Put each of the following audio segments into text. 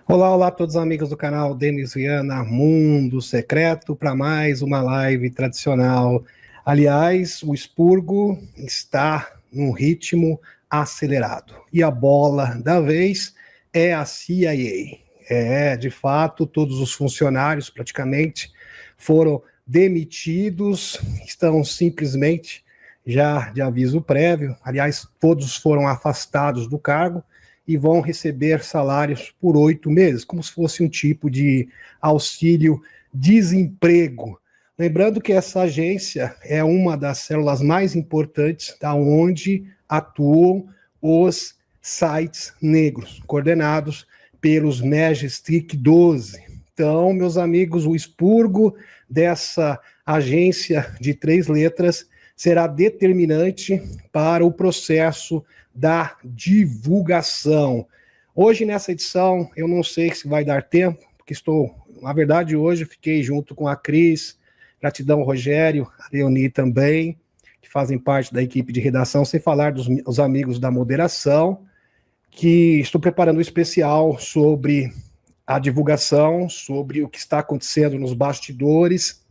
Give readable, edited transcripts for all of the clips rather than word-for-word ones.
Olá, olá a todos os amigos do canal Denis Viana Mundo Secreto para mais uma live tradicional. Aliás, o expurgo está num ritmo acelerado e a bola da vez é a CIA. De fato, todos os funcionários praticamente foram demitidos, estão simplesmente já de aviso prévio. Aliás, todos foram afastados do cargo e vão receber salários por 8 meses, como se fosse um tipo de auxílio-desemprego. Lembrando que essa agência é uma das células mais importantes da onde atuam os sites negros, coordenados pelos Majestic 12. Então, meus amigos, o expurgo dessa agência de 3 letras será determinante para o processo da divulgação. Hoje, nessa edição, eu não sei se vai dar tempo, porque na verdade, hoje fiquei junto com a Cris, gratidão, Rogério, a Leoni também, que fazem parte da equipe de redação, sem falar dos amigos da moderação, que estou preparando um especial sobre a divulgação, sobre o que está acontecendo nos bastidores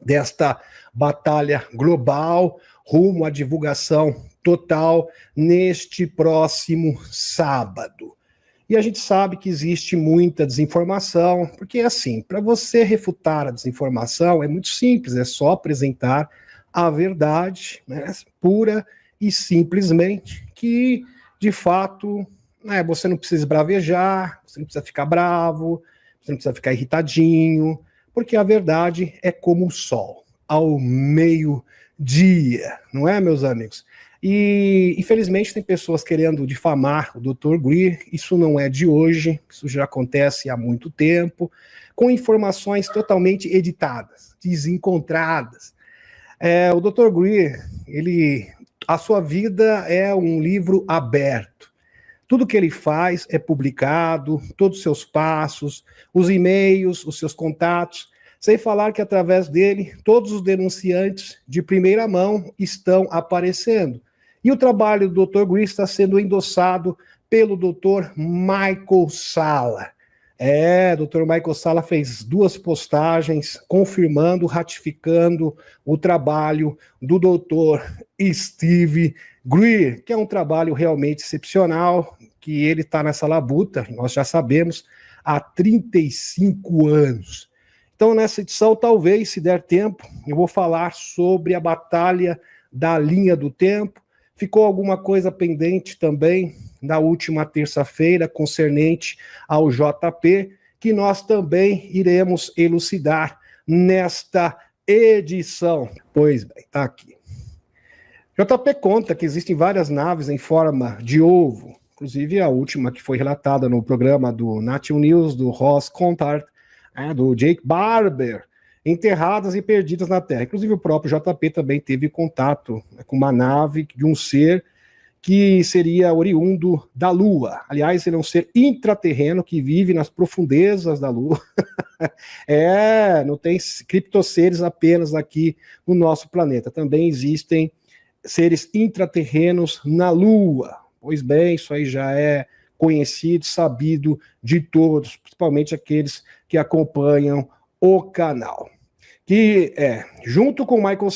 desta batalha global rumo à divulgação total neste próximo sábado. E a gente sabe que existe muita desinformação, porque assim, para você refutar a desinformação é muito simples, é só apresentar a verdade, né, pura e simplesmente, que de fato você não precisa esbravejar, você não precisa ficar bravo, você não precisa ficar irritadinho, porque a verdade é como o sol, ao meio-dia, não é, meus amigos? E, infelizmente, tem pessoas querendo difamar o Dr. Greer, isso não é de hoje, isso já acontece há muito tempo, com informações totalmente editadas, desencontradas. O Dr. Greer, a sua vida é um livro aberto. Tudo que ele faz é publicado, todos os seus passos, os e-mails, os seus contatos, sem falar que através dele, todos os denunciantes de primeira mão estão aparecendo. E o trabalho do Dr. Greer está sendo endossado pelo Dr. Michael Salla. Dr. Michael Salla fez 2 postagens confirmando, ratificando o trabalho do Dr. Steve Greer, que é um trabalho realmente excepcional, que ele está nessa labuta, nós já sabemos, há 35 anos. Então, nessa edição, talvez, se der tempo, eu vou falar sobre a batalha da linha do tempo. Ficou alguma coisa pendente também na última terça-feira, concernente ao JP, que nós também iremos elucidar nesta edição. Pois bem, está aqui. JP conta que existem várias naves em forma de ovo, inclusive a última que foi relatada no programa do Nation News, do Ross Contart, do Jake Barber, enterradas e perdidas na Terra. Inclusive o próprio JP também teve contato com uma nave de um ser que seria oriundo da Lua. Aliás, ele é um ser intraterreno que vive nas profundezas da Lua. Não tem criptoseres apenas aqui no nosso planeta. Também existem seres intraterrenos na Lua. Pois bem, isso aí já é conhecido, sabido de todos, principalmente aqueles que acompanham o canal. Que junto com Michael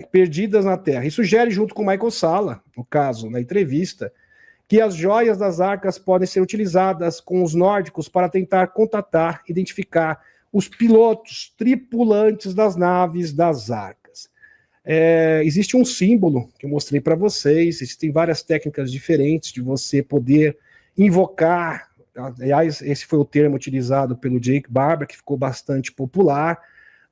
Perdidas na Terra, e sugere junto com Michael Salla, no caso, na entrevista, que as joias das arcas podem ser utilizadas com os nórdicos para tentar contatar, identificar os pilotos, tripulantes das naves das arcas. Existe um símbolo que eu mostrei para vocês, existem várias técnicas diferentes de você poder invocar, aliás, esse foi o termo utilizado pelo Jake Barber, que ficou bastante popular.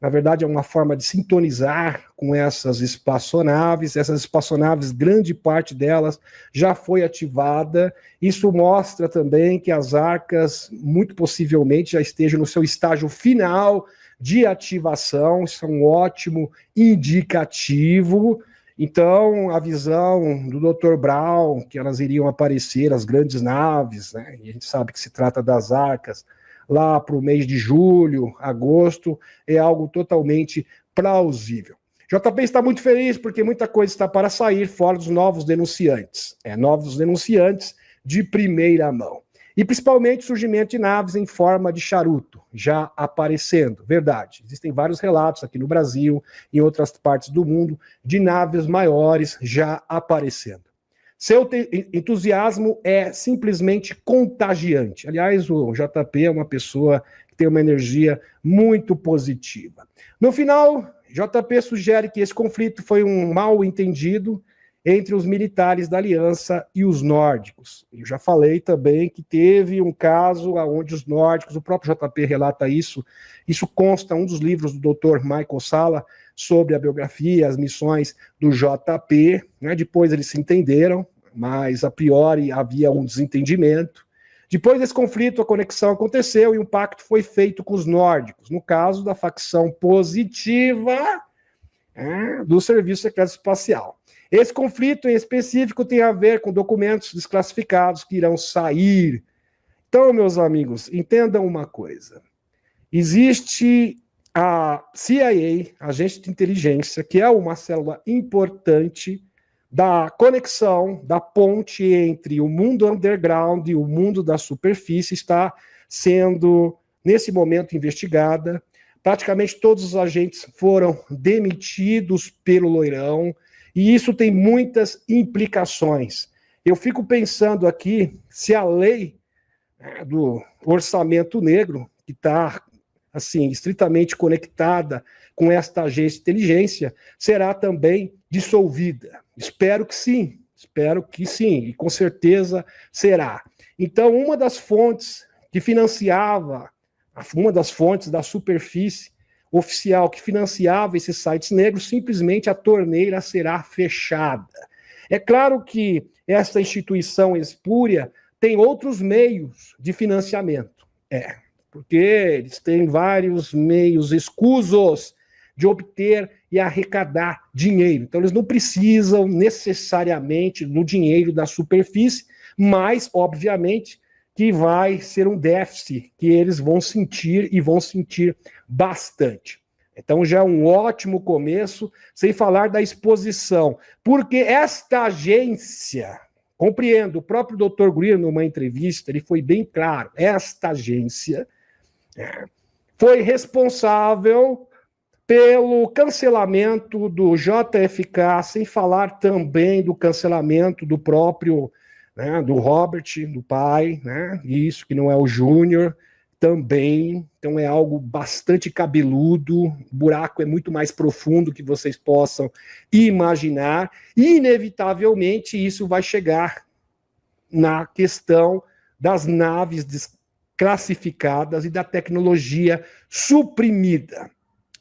Na verdade, é uma forma de sintonizar com essas espaçonaves. Essas espaçonaves, grande parte delas já foi ativada. Isso mostra também que as arcas, muito possivelmente, já estejam no seu estágio final de ativação. Isso é um ótimo indicativo. Então, a visão do Dr. Brown, que elas iriam aparecer, as grandes naves, né? E a gente sabe que se trata das arcas, lá para o mês de julho, agosto, é algo totalmente plausível. JP está muito feliz porque muita coisa está para sair fora dos novos denunciantes. Novos denunciantes de primeira mão. E principalmente o surgimento de naves em forma de charuto, já aparecendo. Verdade, existem vários relatos aqui no Brasil, em outras partes do mundo, de naves maiores já aparecendo. Seu entusiasmo é simplesmente contagiante. Aliás, o JP é uma pessoa que tem uma energia muito positiva. No final, JP sugere que esse conflito foi um mal entendido entre os militares da aliança e os nórdicos. Eu já falei também que teve um caso onde os nórdicos, o próprio JP relata isso consta em um dos livros do Dr. Michael Salla sobre a biografia, as missões do JP, né? Depois eles se entenderam, mas a priori havia um desentendimento. Depois desse conflito, a conexão aconteceu e um pacto foi feito com os nórdicos, no caso da facção positiva do Serviço Secreto Espacial. Esse conflito em específico tem a ver com documentos desclassificados que irão sair. Então, meus amigos, entendam uma coisa. Existe a CIA, Agência de Inteligência, que é uma célula importante da conexão, da ponte entre o mundo underground e o mundo da superfície, está sendo, nesse momento, investigada. Praticamente todos os agentes foram demitidos pelo Loirão, e isso tem muitas implicações. Eu fico pensando aqui se a lei do orçamento negro, que está assim, estritamente conectada com esta agência de inteligência, será também dissolvida. Espero que sim, e com certeza será. Então, uma das fontes que financiava, uma das fontes da superfície oficial que financiava esses sites negros, simplesmente a torneira será fechada. É claro que esta instituição espúria tem outros meios de financiamento. Porque eles têm vários meios escusos de obter e arrecadar dinheiro. Então, eles não precisam necessariamente do dinheiro da superfície, mas, obviamente, que vai ser um déficit que eles vão sentir e vão sentir bastante. Então, já é um ótimo começo, sem falar da exposição, porque esta agência, compreendo, o próprio Dr. Greer, numa entrevista, ele foi bem claro, esta agência foi responsável pelo cancelamento do JFK, sem falar também do cancelamento do próprio, do Robert, do pai, isso que não é o Júnior, também, então é algo bastante cabeludo, o buraco é muito mais profundo que vocês possam imaginar, e inevitavelmente isso vai chegar na questão das naves desclassificadas e da tecnologia suprimida.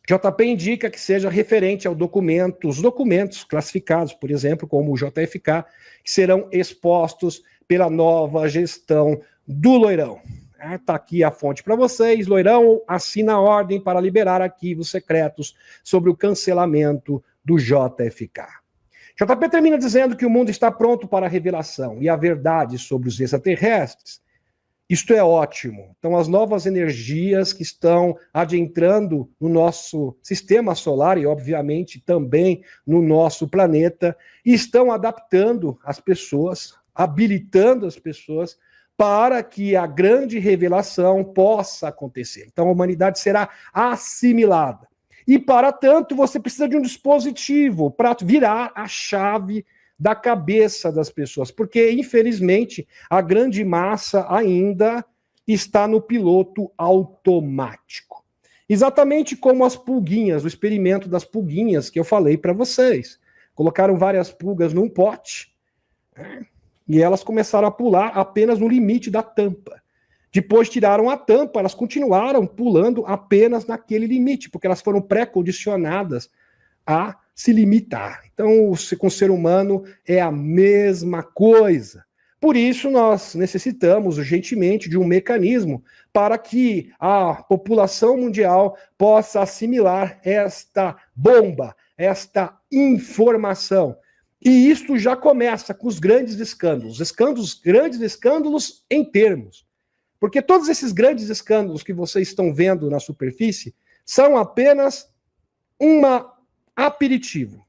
JP indica que seja referente ao os documentos classificados, por exemplo, como o JFK, que serão expostos pela nova gestão do Loirão. Está aqui a fonte para vocês. Loirão assina a ordem para liberar arquivos secretos sobre o cancelamento do JFK. JP termina dizendo que o mundo está pronto para a revelação e a verdade sobre os extraterrestres. Isto é ótimo. Então, as novas energias que estão adentrando no nosso sistema solar e, obviamente, também no nosso planeta, estão adaptando as pessoas, habilitando as pessoas para que a grande revelação possa acontecer. Então, a humanidade será assimilada. E, para tanto, você precisa de um dispositivo para virar a chave da cabeça das pessoas, porque, infelizmente, a grande massa ainda está no piloto automático. Exatamente como as pulguinhas, o experimento das pulguinhas que eu falei para vocês. Colocaram várias pulgas num pote, e elas começaram a pular apenas no limite da tampa. Depois tiraram a tampa, elas continuaram pulando apenas naquele limite, porque elas foram pré-condicionadas a se limitar. Então, com o ser humano é a mesma coisa. Por isso, nós necessitamos urgentemente de um mecanismo para que a população mundial possa assimilar esta bomba, esta informação. E isto já começa com os grandes escândalos em termos. Porque todos esses grandes escândalos que vocês estão vendo na superfície são apenas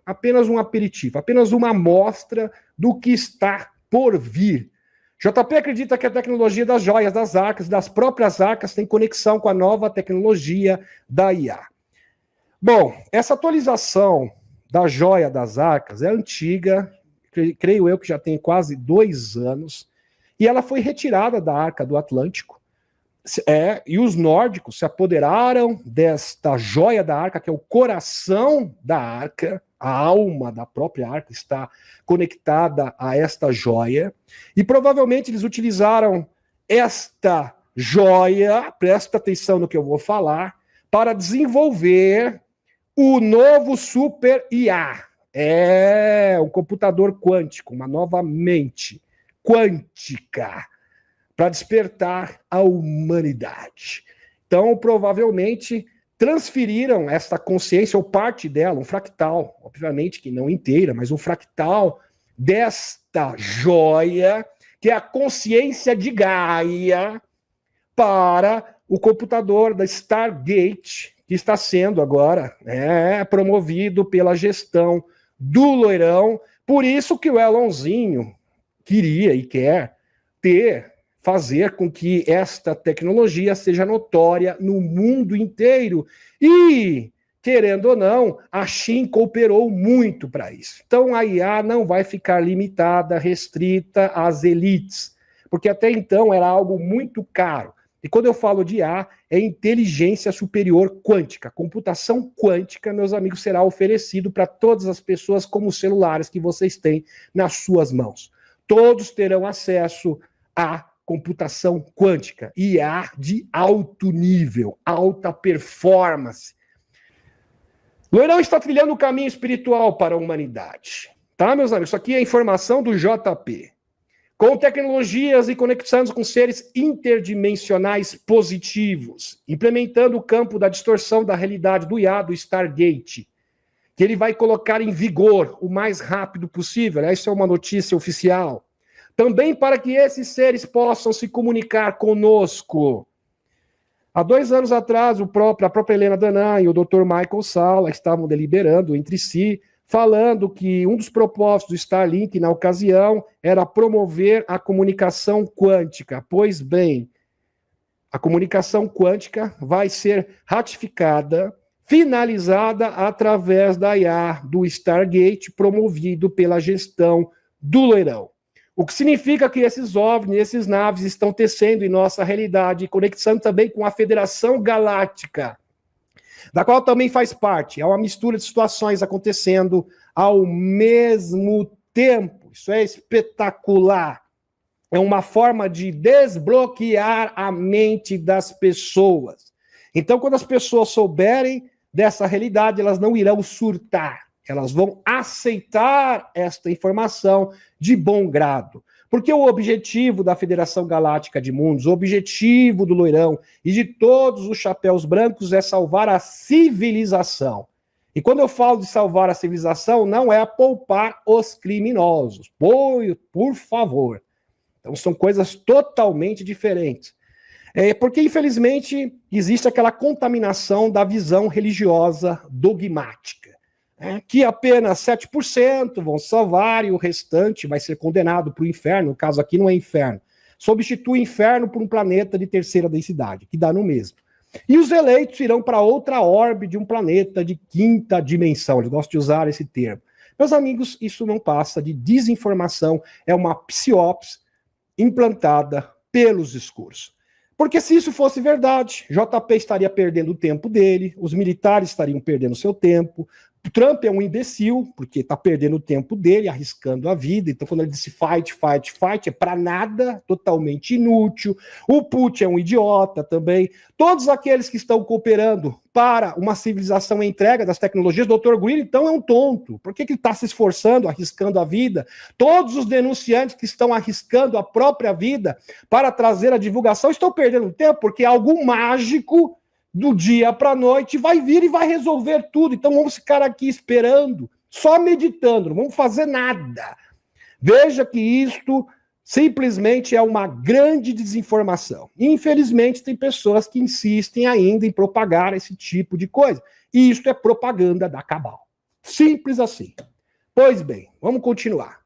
apenas um aperitivo, apenas uma amostra do que está por vir. JP acredita que a tecnologia das joias, das arcas, das próprias arcas, tem conexão com a nova tecnologia da IA. Bom, essa atualização da joia das arcas é antiga, creio eu que já tem quase 2 anos, e ela foi retirada da Arca do Atlântico, e os nórdicos se apoderaram desta joia da arca, que é o coração da arca, a alma da própria arca está conectada a esta joia, e provavelmente eles utilizaram esta joia, presta atenção no que eu vou falar, para desenvolver o novo Super IA. É um computador quântico, uma nova mente quântica, para despertar a humanidade. Então, provavelmente, transferiram esta consciência, ou parte dela, um fractal, obviamente que não inteira, mas um fractal desta joia, que é a consciência de Gaia, para o computador da Stargate, que está sendo agora promovido pela gestão do Loirão. Por isso que o Elonzinho queria e quer fazer com que esta tecnologia seja notória no mundo inteiro. E, querendo ou não, a Shin cooperou muito para isso. Então a IA não vai ficar limitada, restrita às elites, porque até então era algo muito caro. E quando eu falo de IA, é inteligência superior quântica. Computação quântica, meus amigos, será oferecido para todas as pessoas como os celulares que vocês têm nas suas mãos. Todos terão acesso a computação quântica, IA de alto nível, alta performance. Loirão está trilhando o caminho espiritual para a humanidade. Tá, meus amigos? Isso aqui é informação do JP. Com tecnologias e conexões com seres interdimensionais positivos, implementando o campo da distorção da realidade do IA, do Stargate, que ele vai colocar em vigor o mais rápido possível. Essa é uma notícia oficial. Também para que esses seres possam se comunicar conosco. Há 2 anos atrás, a própria Helena Danã e o Dr. Michael Salla estavam deliberando entre si, falando que um dos propósitos do Starlink, na ocasião, era promover a comunicação quântica. Pois bem, a comunicação quântica vai ser ratificada, finalizada através da IA do Stargate, promovido pela gestão do Loirão. O que significa que esses OVNIs, esses naves estão tecendo em nossa realidade, conexão também com a Federação Galáctica, da qual também faz parte. É uma mistura de situações acontecendo ao mesmo tempo. Isso é espetacular. É uma forma de desbloquear a mente das pessoas. Então, quando as pessoas souberem dessa realidade, elas não irão surtar. Elas vão aceitar esta informação de bom grado. Porque o objetivo da Federação Galáctica de Mundos, o objetivo do Loirão e de todos os chapéus brancos é salvar a civilização. E quando eu falo de salvar a civilização, não é poupar os criminosos. Por favor. Então são coisas totalmente diferentes. Porque, infelizmente, existe aquela contaminação da visão religiosa dogmática. Que apenas 7% vão salvar e o restante vai ser condenado para o inferno. No caso aqui não é inferno. Substitui o inferno por um planeta de terceira densidade, que dá no mesmo. E os eleitos irão para outra órbita de um planeta de 5ª dimensão. Eles gostam de usar esse termo. Meus amigos, isso não passa de desinformação, é uma psiópse implantada pelos discursos. Porque se isso fosse verdade, JP estaria perdendo o tempo dele, os militares estariam perdendo seu tempo, o Trump é um imbecil, porque está perdendo o tempo dele, arriscando a vida. Então, quando ele disse fight, fight, fight, é para nada, totalmente inútil. O Putin é um idiota também. Todos aqueles que estão cooperando para uma civilização em entrega das tecnologias, o Dr. Greene, então, é um tonto. Por que ele está se esforçando, arriscando a vida? Todos os denunciantes que estão arriscando a própria vida para trazer a divulgação estão perdendo tempo, porque algo mágico do dia para a noite vai vir e vai resolver tudo. Então vamos ficar aqui esperando, só meditando, não vamos fazer nada. Veja que isto simplesmente é uma grande desinformação. Infelizmente tem pessoas que insistem ainda em propagar esse tipo de coisa. E isto é propaganda da cabal. Simples assim. Pois bem, vamos continuar.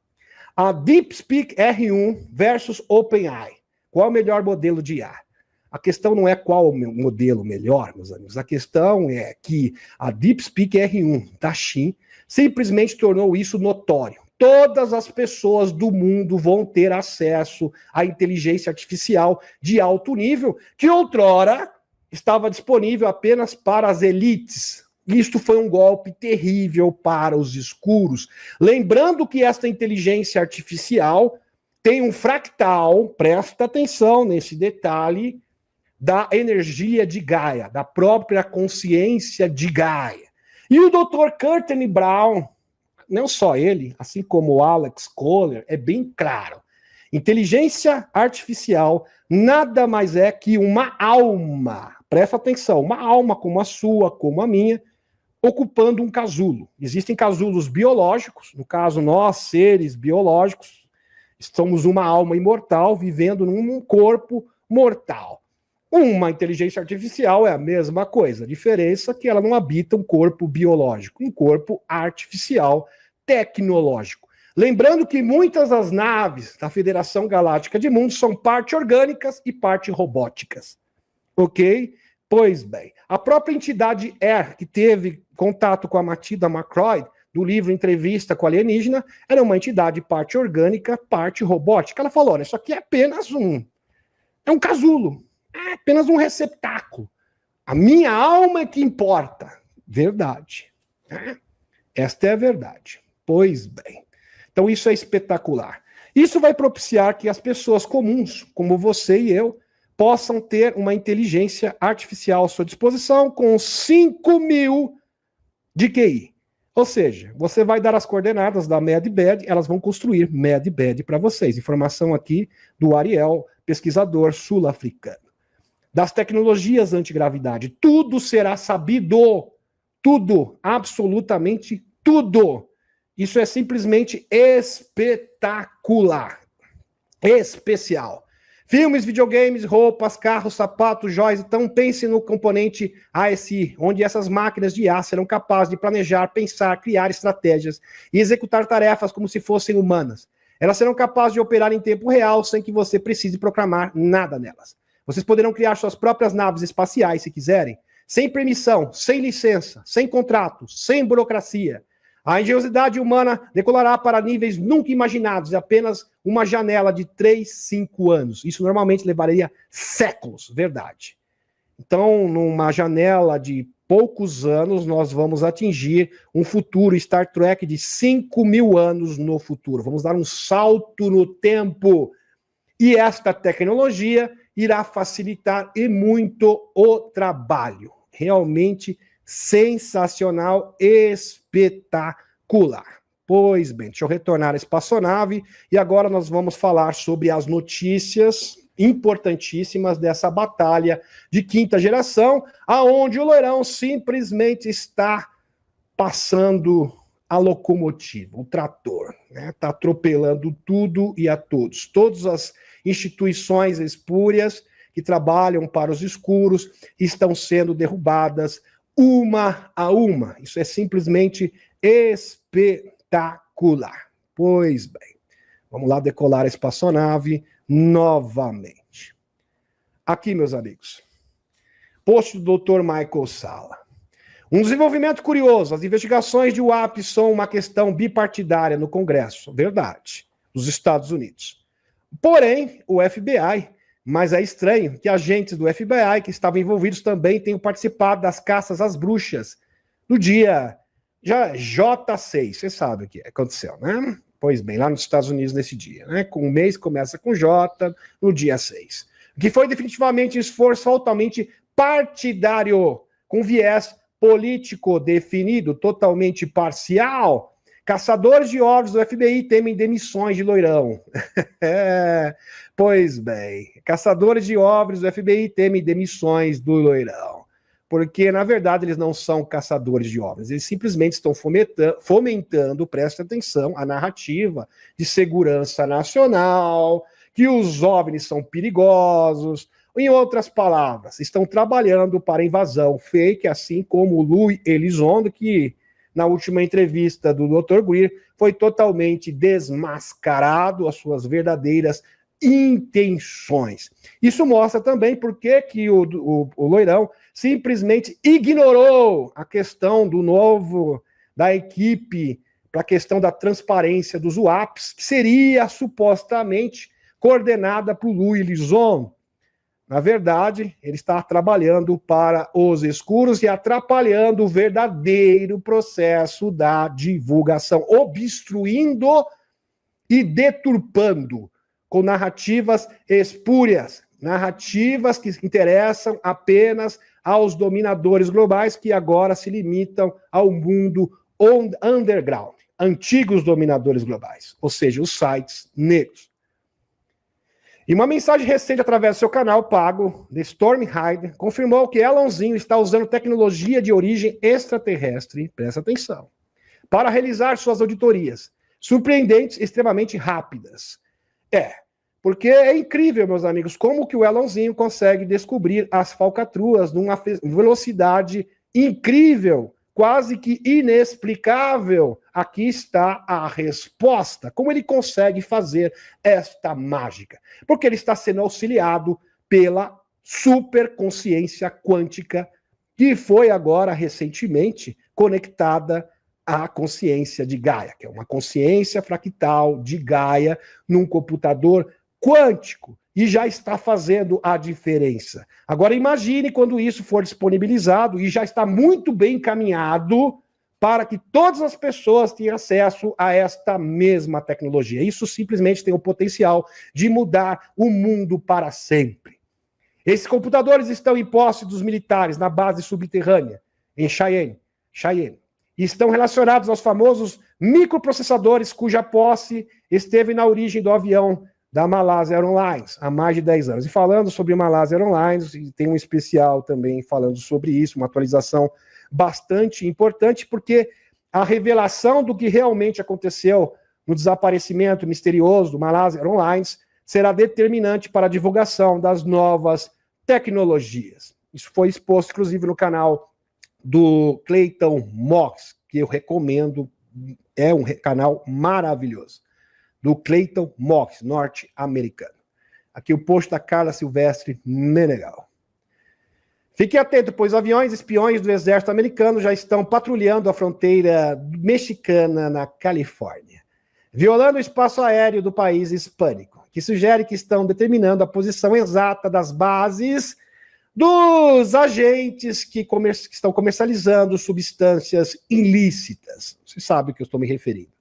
A DeepSpeak R1 versus OpenAI. Qual é o melhor modelo de IA? A questão não é qual o modelo melhor, meus amigos. A questão é que a DeepSpeak R1 da Xin simplesmente tornou isso notório. Todas as pessoas do mundo vão ter acesso à inteligência artificial de alto nível, que outrora estava disponível apenas para as elites. Isto foi um golpe terrível para os escuros. Lembrando que esta inteligência artificial tem um fractal, presta atenção nesse detalhe, da energia de Gaia, da própria consciência de Gaia. E o Dr. Courtney Brown, não só ele, assim como o Alex Kohler, é bem claro. Inteligência artificial nada mais é que uma alma, presta atenção, uma alma como a sua, como a minha, ocupando um casulo. Existem casulos biológicos, no caso nós, seres biológicos, somos uma alma imortal vivendo num corpo mortal. Uma inteligência artificial é a mesma coisa, a diferença é que ela não habita um corpo biológico, um corpo artificial tecnológico. Lembrando que muitas das naves da Federação Galáctica de Mundos são parte orgânicas e parte robóticas. Ok? Pois bem, a própria entidade Air, que teve contato com a Matilda McCrory, do livro Entrevista com Alienígena, era uma entidade parte orgânica, parte robótica. Ela falou, olha, isso aqui é apenas um casulo, é apenas um receptáculo. A minha alma é que importa. Verdade. Esta é a verdade. Pois bem. Então isso é espetacular. Isso vai propiciar que as pessoas comuns, como você e eu, possam ter uma inteligência artificial à sua disposição com 5.000 de QI. Ou seja, você vai dar as coordenadas da MedBed, elas vão construir MedBed para vocês. Informação aqui do Ariel, pesquisador sul-africano. Das tecnologias antigravidade, tudo será sabido. Tudo, absolutamente tudo. Isso é simplesmente espetacular. Especial. Filmes, videogames, roupas, carros, sapatos, joias. Então pense no componente ASI, onde essas máquinas de IA serão capazes de planejar, pensar, criar estratégias e executar tarefas como se fossem humanas. Elas serão capazes de operar em tempo real sem que você precise programar nada nelas. Vocês poderão criar suas próprias naves espaciais, se quiserem, sem permissão, sem licença, sem contrato, sem burocracia. A engenhosidade humana decolará para níveis nunca imaginados, em apenas uma janela de 3, 5 anos. Isso normalmente levaria séculos, verdade. Então, numa janela de poucos anos, nós vamos atingir um futuro Star Trek de 5.000 anos no futuro. Vamos dar um salto no tempo. E esta tecnologia irá facilitar e muito o trabalho. Realmente sensacional, espetacular. Pois bem, deixa eu retornar à espaçonave e agora nós vamos falar sobre as notícias importantíssimas dessa batalha de quinta geração, aonde o Loirão simplesmente está passando a locomotiva, o trator, né? Está atropelando tudo e a todos. Todas as instituições espúrias que trabalham para os escuros estão sendo derrubadas uma a uma. Isso é simplesmente espetacular. Pois bem, vamos lá decolar a espaçonave novamente. Aqui, meus amigos, post do Dr. Michael Salla. Um desenvolvimento curioso, as investigações de UAP são uma questão bipartidária no Congresso, verdade, dos Estados Unidos. Porém, o FBI, mas é estranho que agentes do FBI que estavam envolvidos também tenham participado das caças às bruxas no dia J6, você sabe o que aconteceu, né? Pois bem, lá nos Estados Unidos nesse dia, né? O mês começa com J, no dia 6. Que foi definitivamente um esforço altamente partidário, com viés político definido, totalmente parcial. Caçadores de ovos do FBI temem demissões de Loirão. Pois bem, caçadores de ovos do FBI temem demissões do Loirão. Porque, na verdade, eles não são caçadores de ovos, eles simplesmente estão fomentando, presta atenção, a narrativa de segurança nacional, que os OVNIs são perigosos. Em outras palavras, estão trabalhando para invasão fake, assim como o Louis Elizondo, que na última entrevista do Dr. Greer, foi totalmente desmascarado as suas verdadeiras intenções. Isso mostra também por que o Loirão simplesmente ignorou a questão da equipe para a questão da transparência dos UAPs, que seria supostamente coordenada por Louis Lison. Na verdade, ele está trabalhando para os escuros e atrapalhando o verdadeiro processo da divulgação, obstruindo e deturpando com narrativas espúrias, narrativas que interessam apenas aos dominadores globais que agora se limitam ao mundo underground, antigos dominadores globais, ou seja, os sites negros. E uma mensagem recente através do seu canal pago, The Storm Hyde, confirmou que Elonzinho está usando tecnologia de origem extraterrestre, presta atenção, para realizar suas auditorias, surpreendentes, extremamente rápidas. Porque é incrível, meus amigos, como que o Elonzinho consegue descobrir as falcatruas numa velocidade incrível, quase que inexplicável. Aqui está a resposta. Como ele consegue fazer esta mágica? Porque ele está sendo auxiliado pela superconsciência quântica, que foi agora, recentemente, conectada à consciência de Gaia, que é uma consciência fractal de Gaia num computador quântico, e já está fazendo a diferença. Agora imagine quando isso for disponibilizado, e já está muito bem encaminhado para que todas as pessoas tenham acesso a esta mesma tecnologia. Isso simplesmente tem o potencial de mudar o mundo para sempre. Esses computadores estão em posse dos militares na base subterrânea, em Cheyenne, e estão relacionados aos famosos microprocessadores cuja posse esteve na origem do avião da Malaysia Airlines, há mais de 10 anos. E falando sobre Malaysia Airlines, tem um especial também falando sobre isso, uma atualização bastante importante, porque a revelação do que realmente aconteceu no desaparecimento misterioso do Malaysia Airlines será determinante para a divulgação das novas tecnologias. Isso foi exposto, inclusive, no canal do Clayton Mox, que eu recomendo, é um canal maravilhoso, do Clayton Mox, norte-americano. Aqui o post da Carla Silvestre Menegal. Fique atento, pois aviões espiões do exército americano já estão patrulhando a fronteira mexicana na Califórnia, violando o espaço aéreo do país hispânico, que sugere que estão determinando a posição exata das bases dos agentes que estão comercializando substâncias ilícitas. Você sabe o que eu estou me referindo.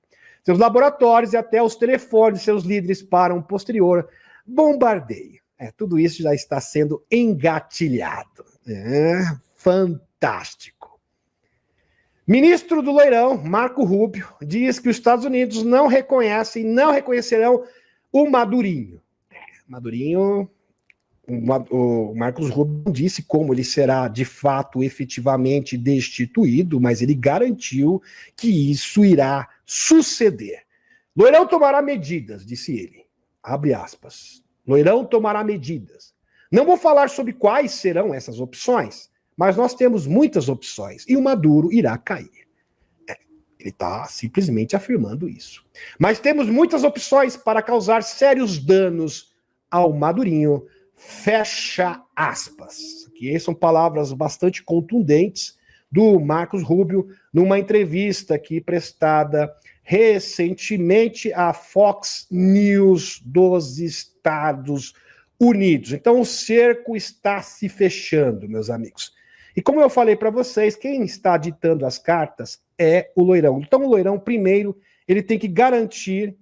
Seus laboratórios e até os telefones de seus líderes para um posterior bombardeio. Tudo isso já está sendo engatilhado. Fantástico. Ministro do Loirão, Marco Rubio, diz que os Estados Unidos não reconhecem, não reconhecerão o Madurinho. Madurinho, o Marcos Rubio não disse como ele será, de fato, efetivamente destituído, mas ele garantiu que isso irá suceder. Loirão tomará medidas, disse ele. Abre aspas. Loirão tomará medidas. Não vou falar sobre quais serão essas opções, mas nós temos muitas opções e o Maduro irá cair. Ele está simplesmente afirmando isso. Mas temos muitas opções para causar sérios danos ao Madurinho. Fecha aspas. Aqui são palavras bastante contundentes do Marcos Rubio numa entrevista aqui prestada recentemente à Fox News dos Estados Unidos. Então o cerco está se fechando, meus amigos. E como eu falei para vocês, quem está ditando as cartas é o Loirão. Então o Loirão, primeiro, ele tem que garantir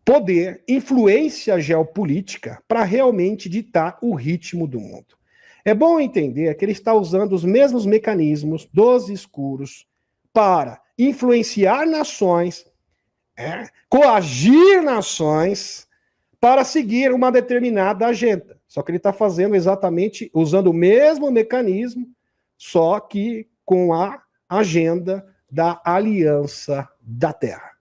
poder, influência geopolítica para realmente ditar o ritmo do mundo. É bom entender que ele está usando os mesmos mecanismos dos escuros para influenciar nações, coagir nações para seguir uma determinada agenda. Só que ele está fazendo exatamente, usando o mesmo mecanismo, só que com a agenda da Aliança da Terra.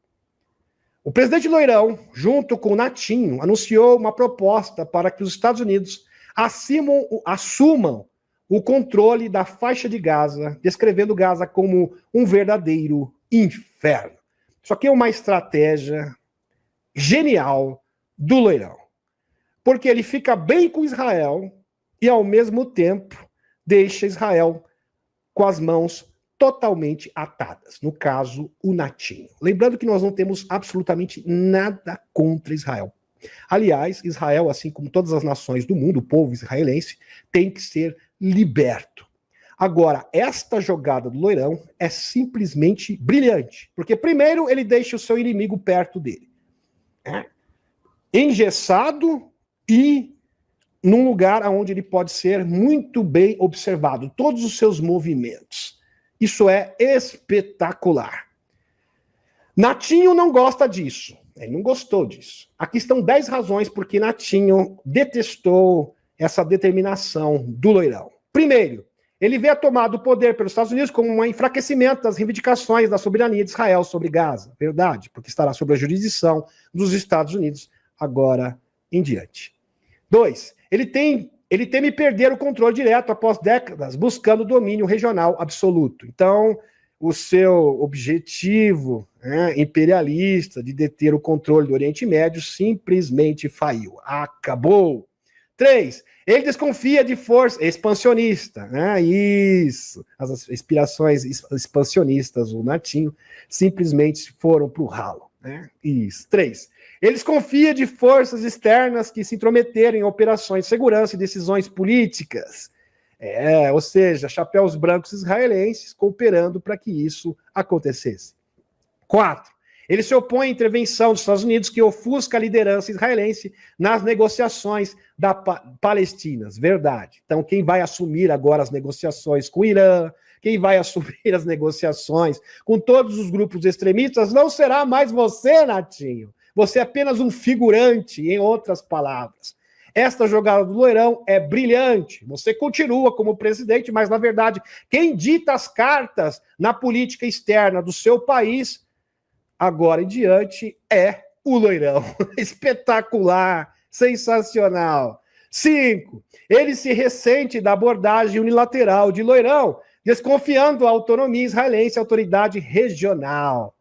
O presidente Loirão, junto com o Natinho, anunciou uma proposta para que os Estados Unidos assumam o controle da faixa de Gaza, descrevendo Gaza como um verdadeiro inferno. Isso aqui é uma estratégia genial do Loirão, porque ele fica bem com Israel e, ao mesmo tempo, deixa Israel com as mãos totalmente atadas. No caso, o Natinho. Lembrando que nós não temos absolutamente nada contra Israel. Aliás, Israel, assim como todas as nações do mundo, o povo israelense, tem que ser liberto. Agora, esta jogada do Loirão é simplesmente brilhante, porque primeiro ele deixa o seu inimigo perto dele, engessado e num lugar onde ele pode ser muito bem observado, todos os seus movimentos. Isso é espetacular. Natinho não gosta disso. Ele não gostou disso. Aqui estão 10 razões por que Natinho detestou essa determinação do Loirão. Primeiro, ele vê a tomada do poder pelos Estados Unidos como um enfraquecimento das reivindicações da soberania de Israel sobre Gaza. Verdade, porque estará sob a jurisdição dos Estados Unidos agora em diante. 2. Ele teme perder o controle direto após décadas buscando domínio regional absoluto. Então, o seu objetivo imperialista de deter o controle do Oriente Médio simplesmente falhou. Acabou. 3. Ele desconfia de força expansionista. Isso. As inspirações expansionistas, o Natinho, simplesmente foram para o ralo. Isso. 3. Ele desconfia de forças externas que se intrometeram em operações de segurança e decisões políticas. Ou seja, chapéus brancos israelenses cooperando para que isso acontecesse. 4. Ele se opõe à intervenção dos Estados Unidos que ofusca a liderança israelense nas negociações palestinas. Verdade. Então, quem vai assumir agora as negociações com o Irã, quem vai assumir as negociações com todos os grupos extremistas, não será mais você, Natinho. Você é apenas um figurante, em outras palavras. Esta jogada do Loirão é brilhante. Você continua como presidente, mas, na verdade, quem dita as cartas na política externa do seu país, agora em diante, é o Loirão. Espetacular, sensacional. 5. Ele se ressente da abordagem unilateral de Loirão, desconfiando a autonomia israelense, a autoridade regional.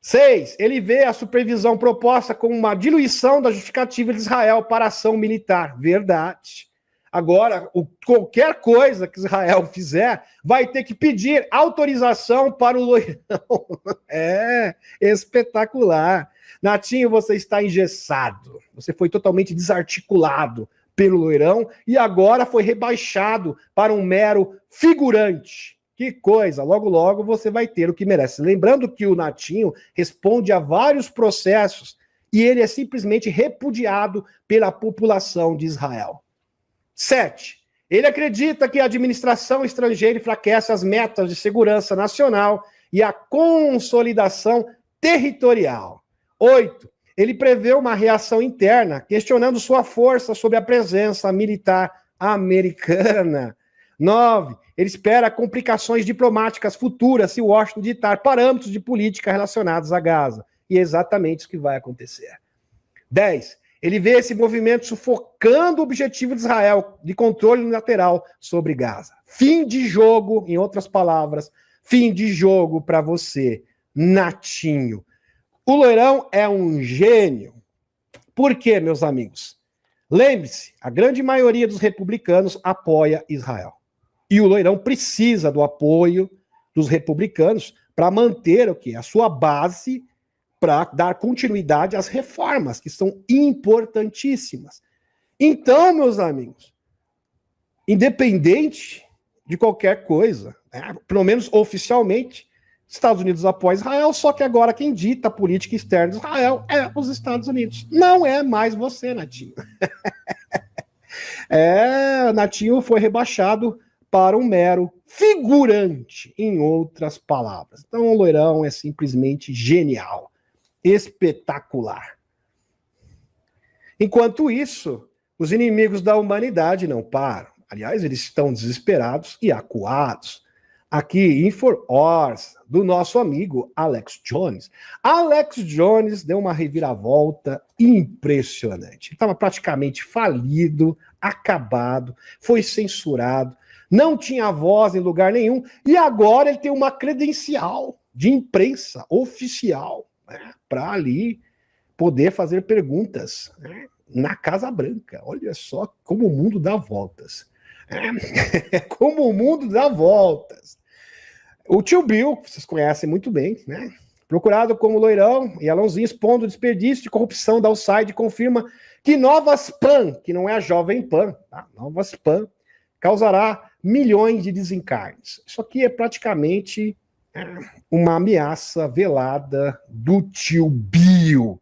6. Ele vê a supervisão proposta como uma diluição da justificativa de Israel para a ação militar. Verdade. Agora, qualquer coisa que Israel fizer vai ter que pedir autorização para o Loirão. É espetacular. Natinho, você está engessado. Você foi totalmente desarticulado pelo Loirão e agora foi rebaixado para um mero figurante. Que coisa, logo, logo você vai ter o que merece. Lembrando que o Natinho responde a vários processos e ele é simplesmente repudiado pela população de Israel. 7. Ele acredita que a administração estrangeira enfraquece as metas de segurança nacional e a consolidação territorial. 8. Ele prevê uma reação interna, questionando sua força sobre a presença militar americana. 9. Ele espera complicações diplomáticas futuras se Washington ditar parâmetros de política relacionados a Gaza. E é exatamente isso que vai acontecer. 10. Ele vê esse movimento sufocando o objetivo de Israel de controle unilateral sobre Gaza. Fim de jogo, em outras palavras, fim de jogo para você, Natinho. O Loirão é um gênio. Por quê, meus amigos? Lembre-se, a grande maioria dos republicanos apoia Israel. E o Loirão precisa do apoio dos republicanos para manter o quê? A sua base para dar continuidade às reformas, que são importantíssimas. Então, meus amigos, independente de qualquer coisa, pelo menos oficialmente, Estados Unidos apoia Israel, só que agora quem dita a política externa de Israel é os Estados Unidos. Não é mais você, Natinho. Natinho foi rebaixado para um mero figurante, em outras palavras. Então, o Loirão é simplesmente genial, espetacular. Enquanto isso, os inimigos da humanidade não param. Aliás, eles estão desesperados e acuados. aqui, InfoWars, do nosso amigo Alex Jones. Alex Jones deu uma reviravolta impressionante. Estava praticamente falido, acabado, foi censurado, não tinha voz em lugar nenhum, e agora ele tem uma credencial de imprensa oficial, né, para ali poder fazer perguntas, né, na Casa Branca. Olha só como o mundo dá voltas. Como o mundo dá voltas. O tio Bill, que vocês conhecem muito bem, né? Procurado como loirão e Alãozinho expondo desperdício de corrupção da Alçaide, confirma que Novas Pan, que não é a Jovem Pan, tá? Novas Pan, causará milhões de desencarnes. Isso aqui é praticamente uma ameaça velada do tio Bill.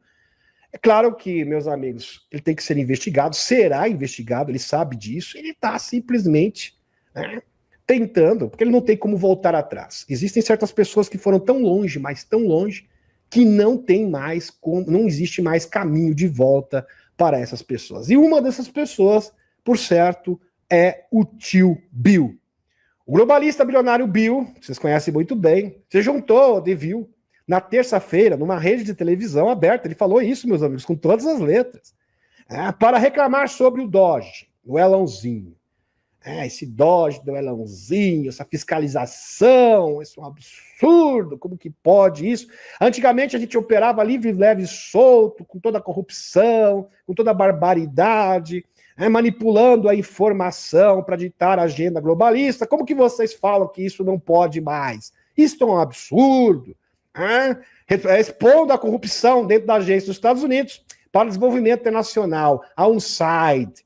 É claro que, meus amigos, ele tem que ser investigado, será investigado, ele sabe disso, ele está simplesmente, né, tentando, porque ele não tem como voltar atrás. Existem certas pessoas que foram tão longe, mas tão longe, que não tem mais, não existe mais caminho de volta para essas pessoas. E uma dessas pessoas, por certo, é o tio Bill. O globalista bilionário Bill, vocês conhecem muito bem, se juntou de Bill na terça-feira, numa rede de televisão aberta. Ele falou isso, meus amigos, com todas as letras, para reclamar sobre o Doge, o Elãozinho. Esse Doge do Elãozinho, essa fiscalização, isso é um absurdo, como que pode isso? Antigamente a gente operava livre, leve e solto, com toda a corrupção, com toda a barbaridade, manipulando a informação para ditar a agenda globalista. Como que vocês falam que isso não pode mais? Isso é um absurdo. Expondo a corrupção dentro da agência dos Estados Unidos para o desenvolvimento internacional, a UNCIDE.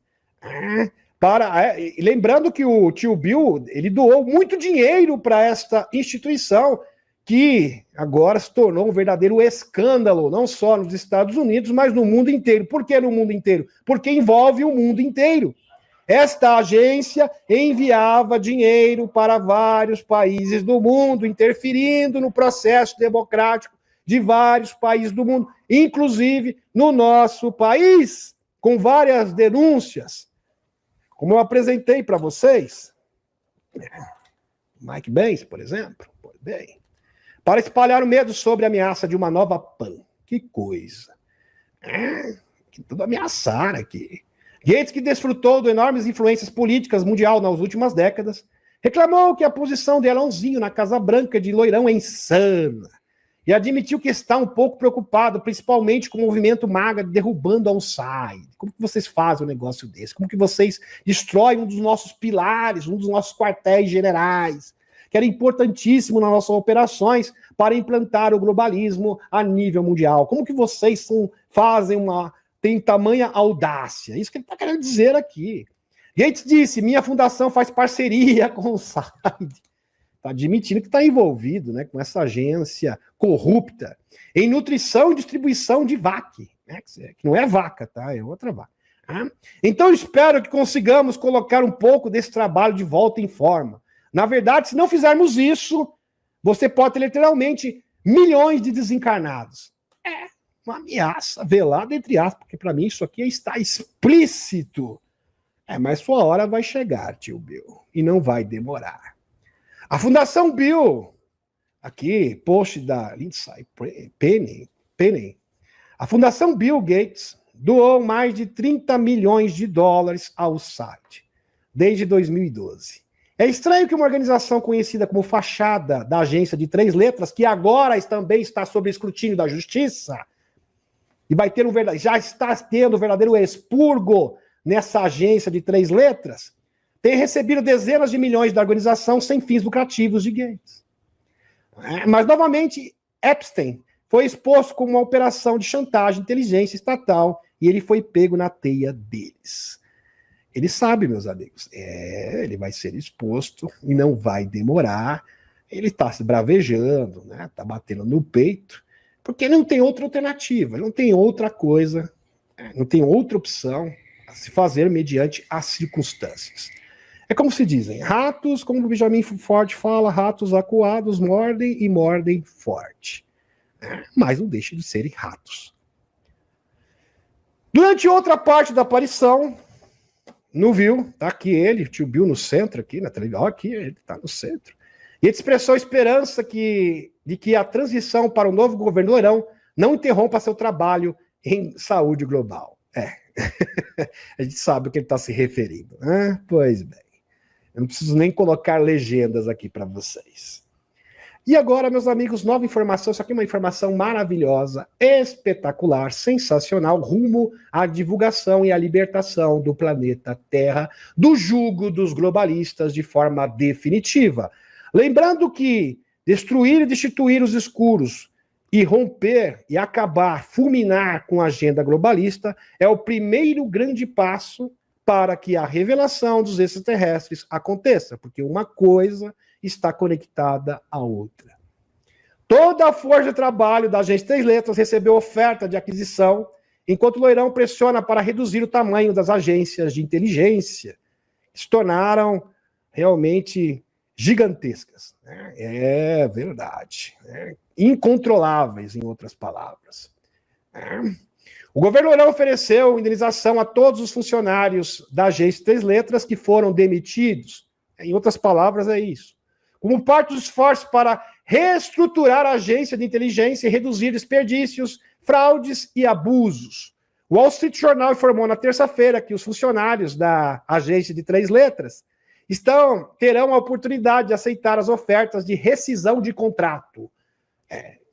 Lembrando que o tio Bill, ele doou muito dinheiro para esta instituição, que agora se tornou um verdadeiro escândalo, não só nos Estados Unidos, mas no mundo inteiro. Por que no mundo inteiro? Porque envolve o mundo inteiro. Esta agência enviava dinheiro para vários países do mundo, interferindo no processo democrático de vários países do mundo, inclusive no nosso país, com várias denúncias, como eu apresentei para vocês. Mike Pence, por exemplo, bem, para espalhar o medo sobre a ameaça de uma nova PAN. Que coisa. Que tudo ameaçaram aqui. Gates, que desfrutou de enormes influências políticas mundial nas últimas décadas, reclamou que a posição de Elãozinho na Casa Branca de loirão é insana e admitiu que está um pouco preocupado, principalmente com o movimento MAGA derrubando a UNCIDE. Como que vocês fazem um negócio desse? Como que vocês destroem um dos nossos pilares, um dos nossos quartéis generais, que era importantíssimo nas nossas operações para implantar o globalismo a nível mundial? Como que vocês fazem tem tamanha audácia? Isso que ele está querendo dizer aqui. Gates disse, minha fundação faz parceria com o SAID. Está admitindo que está envolvido, né, com essa agência corrupta em nutrição e distribuição de VAC, né, que não é vaca, tá? É outra vaca. Então espero que consigamos colocar um pouco desse trabalho de volta em forma. Na verdade, se não fizermos isso, você pode ter literalmente milhões de desencarnados. Uma ameaça velada, entre aspas, porque para mim isso aqui está explícito. Mas sua hora vai chegar, tio Bill, e não vai demorar. A Fundação Bill, aqui, post da Lindsay Penny, a Fundação Bill Gates doou mais de 30 milhões de dólares ao site desde 2012. É estranho que uma organização conhecida como fachada da agência de 3 letras, que agora também está sob escrutínio da justiça, e vai ter já está tendo um verdadeiro expurgo nessa agência de 3 letras, tem recebido dezenas de milhões da organização sem fins lucrativos de Gates. Mas, novamente, Epstein foi exposto como uma operação de chantagem, inteligência estatal, e ele foi pego na teia deles. Ele sabe, meus amigos, ele vai ser exposto e não vai demorar. Ele está se bravejando, né? Está batendo no peito, porque não tem outra alternativa, não tem outra coisa, não tem outra opção a se fazer mediante as circunstâncias. É como se dizem, ratos, como o Benjamin Ford fala, ratos acuados mordem e mordem forte. Mas não deixam de serem ratos. Durante outra parte da aparição, no Bill, tá aqui ele, o tio Bill no centro, aqui na televisão, aqui ele tá no centro. E ele expressou esperança de que a transição para o novo governo Loirão não interrompa seu trabalho em saúde global. A gente sabe o que ele está se referindo, né? Pois bem, eu não preciso nem colocar legendas aqui para vocês. E agora, meus amigos, nova informação, isso aqui é uma informação maravilhosa, espetacular, sensacional, rumo à divulgação e à libertação do planeta Terra do jugo dos globalistas de forma definitiva. Lembrando que destruir e destituir os escuros e romper e acabar, fulminar com a agenda globalista é o primeiro grande passo para que a revelação dos extraterrestres aconteça, porque uma coisa está conectada à outra. Toda a força de trabalho da Agência Três Letras recebeu oferta de aquisição, enquanto o Loirão pressiona para reduzir o tamanho das agências de inteligência, que se tornaram realmente gigantescas. É verdade. Incontroláveis, em outras palavras. O governo Loirão ofereceu indenização a todos os funcionários da Agência Três Letras que foram demitidos. Em outras palavras, é isso. Como parte dos esforços para reestruturar a agência de inteligência e reduzir desperdícios, fraudes e abusos. O Wall Street Journal informou na terça-feira que os funcionários da agência de Três Letras terão a oportunidade de aceitar as ofertas de rescisão de contrato.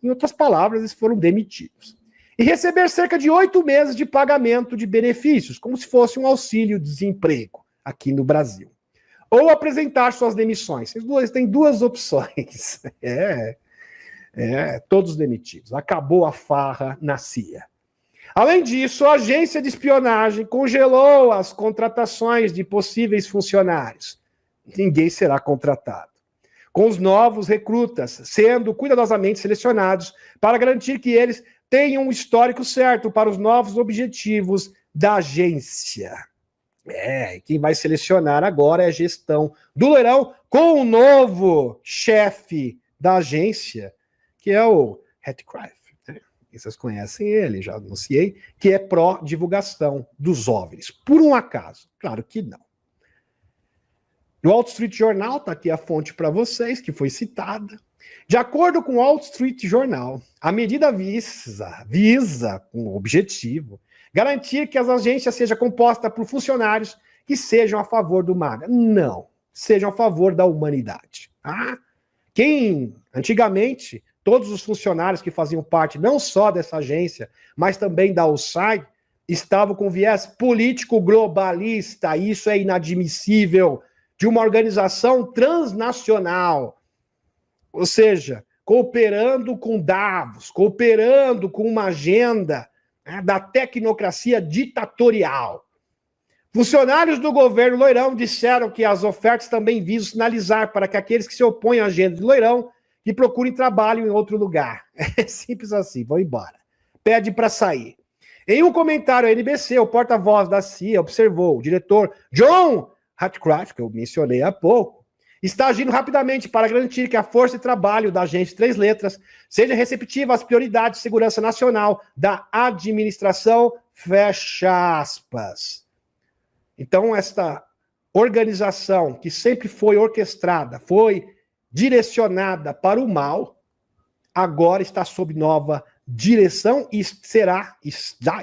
Em outras palavras, eles foram demitidos. E receber cerca de 8 meses de pagamento de benefícios, como se fosse um auxílio-desemprego aqui no Brasil. Ou apresentar suas demissões. Eles têm duas opções. Todos demitidos. Acabou a farra na CIA. Além disso, a agência de espionagem congelou as contratações de possíveis funcionários. Ninguém será contratado. Com os novos recrutas sendo cuidadosamente selecionados para garantir que eles tenham um histórico certo para os novos objetivos da agência. Quem vai selecionar agora é a gestão do Loirão com o novo chefe da agência, que é o Ratcliffe. Vocês conhecem ele, já anunciei, que é pró-divulgação dos OVNIs. Por um acaso? Claro que não. No Wall Street Journal, está aqui a fonte para vocês, que foi citada. De acordo com o Wall Street Journal, a medida visa, com o objetivo, garantir que as agências sejam compostas por funcionários que sejam a favor do MAGA. Não, sejam a favor da humanidade. Antigamente, todos os funcionários que faziam parte não só dessa agência, mas também da USAID, estavam com viés político globalista. Isso é inadmissível de uma organização transnacional. Ou seja, cooperando com Davos, cooperando com uma agenda da tecnocracia ditatorial. Funcionários do governo Loirão disseram que as ofertas também visam sinalizar para que aqueles que se opõem à agenda de Loirão que procurem trabalho em outro lugar. É simples assim, vão embora. Pede para sair. Em um comentário à NBC, o porta-voz da CIA observou, o diretor John Ratcliffe, que eu mencionei há pouco, está agindo rapidamente para garantir que a força de trabalho da Agência Três Letras seja receptiva às prioridades de segurança nacional da administração, fecha aspas. Então, esta organização que sempre foi orquestrada, foi direcionada para o mal, agora está sob nova direção e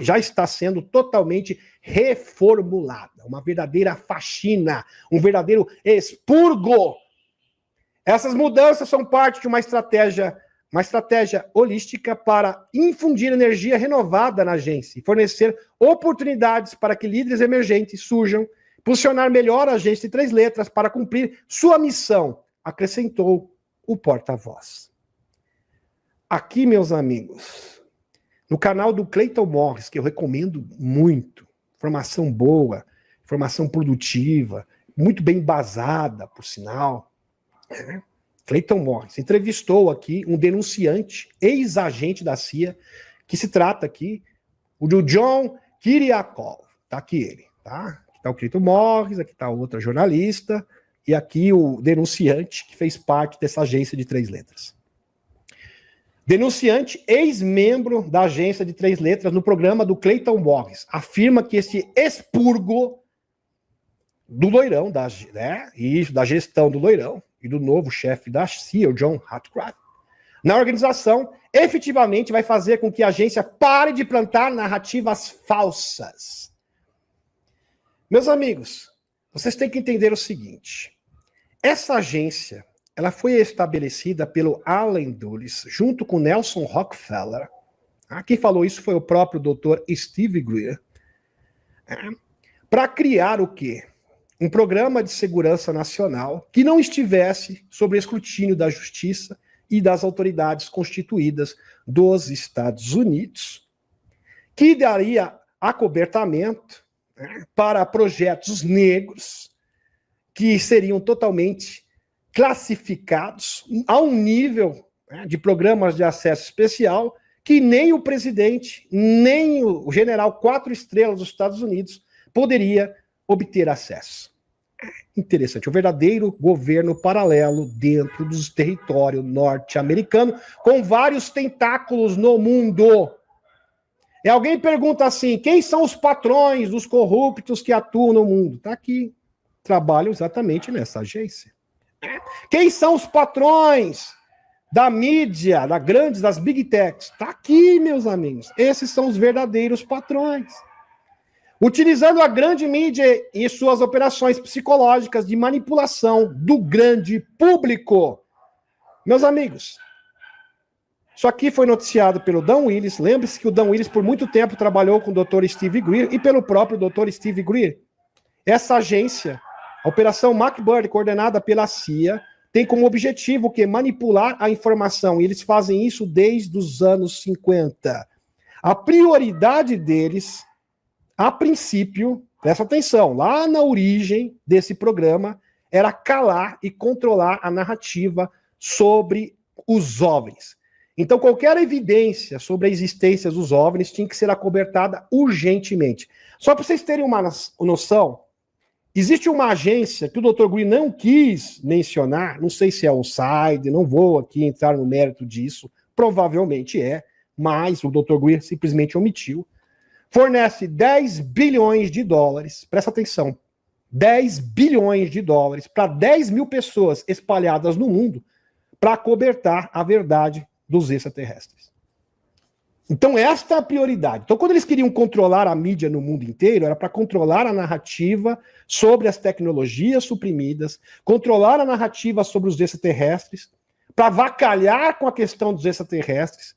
já está sendo totalmente reformulada. Uma verdadeira faxina, um verdadeiro expurgo. Essas mudanças são parte de uma estratégia holística para infundir energia renovada na agência e fornecer oportunidades para que líderes emergentes surjam, posicionar melhor a agência de Três Letras para cumprir sua missão, acrescentou o porta-voz. Aqui, meus amigos, no canal do Clayton Morris, que eu recomendo muito, informação boa, informação produtiva, muito bem embasada, por sinal. Clayton Morris entrevistou aqui um denunciante, ex-agente da CIA, que se trata aqui, o do John Kiriakov. Tá aqui ele, tá? Aqui está o Clayton Morris, aqui está outra jornalista, e aqui o denunciante que fez parte dessa agência de Três Letras. Denunciante, ex-membro da agência de Três Letras no programa do Clayton Morris, afirma que esse expurgo do Loirão, da gestão do Loirão, e do novo chefe da CIA, o John Ratcliffe, na organização, efetivamente vai fazer com que a agência pare de plantar narrativas falsas. Meus amigos, vocês têm que entender o seguinte. Essa agência, ela foi estabelecida pelo Allen Dulles, junto com Nelson Rockefeller. Quem falou isso foi o próprio Dr. Steve Greer. Para criar o quê? Um programa de segurança nacional que não estivesse sob escrutínio da justiça e das autoridades constituídas dos Estados Unidos, que daria acobertamento para projetos negros que seriam totalmente classificados a um nível de programas de acesso especial que nem o presidente, nem o general 4 estrelas dos Estados Unidos poderia obter acesso. Interessante, o verdadeiro governo paralelo dentro dos territórios norte-americanos, com vários tentáculos no mundo. E alguém pergunta assim, quem são os patrões dos corruptos que atuam no mundo? Está aqui, trabalham exatamente nessa agência. Quem são os patrões da mídia, das big techs? Está aqui, meus amigos. Esses são os verdadeiros patrões. Utilizando a grande mídia e suas operações psicológicas de manipulação do grande público. Meus amigos, isso aqui foi noticiado pelo Dan Willis. Lembre-se que o Dan Willis por muito tempo trabalhou com o Dr. Steve Greer e pelo próprio Dr. Steve Greer. Essa agência, a Operação MacBird, coordenada pela CIA, tem como objetivo que manipular a informação. E eles fazem isso desde os anos 50. A prioridade deles, a princípio, presta atenção, lá na origem desse programa, era calar e controlar a narrativa sobre os OVNIs. Então, qualquer evidência sobre a existência dos OVNIs tinha que ser acobertada urgentemente. Só para vocês terem uma noção, existe uma agência que o Dr. Greer não quis mencionar, não sei se é o SIDE, não vou aqui entrar no mérito disso, provavelmente é, mas o Dr. Greer simplesmente omitiu. Fornece 10 bilhões de dólares, presta atenção, 10 bilhões de dólares para 10 mil pessoas espalhadas no mundo para acobertar a verdade dos extraterrestres. Então esta é a prioridade. Então quando eles queriam controlar a mídia no mundo inteiro, era para controlar a narrativa sobre as tecnologias suprimidas, controlar a narrativa sobre os extraterrestres, para avacalhar com a questão dos extraterrestres.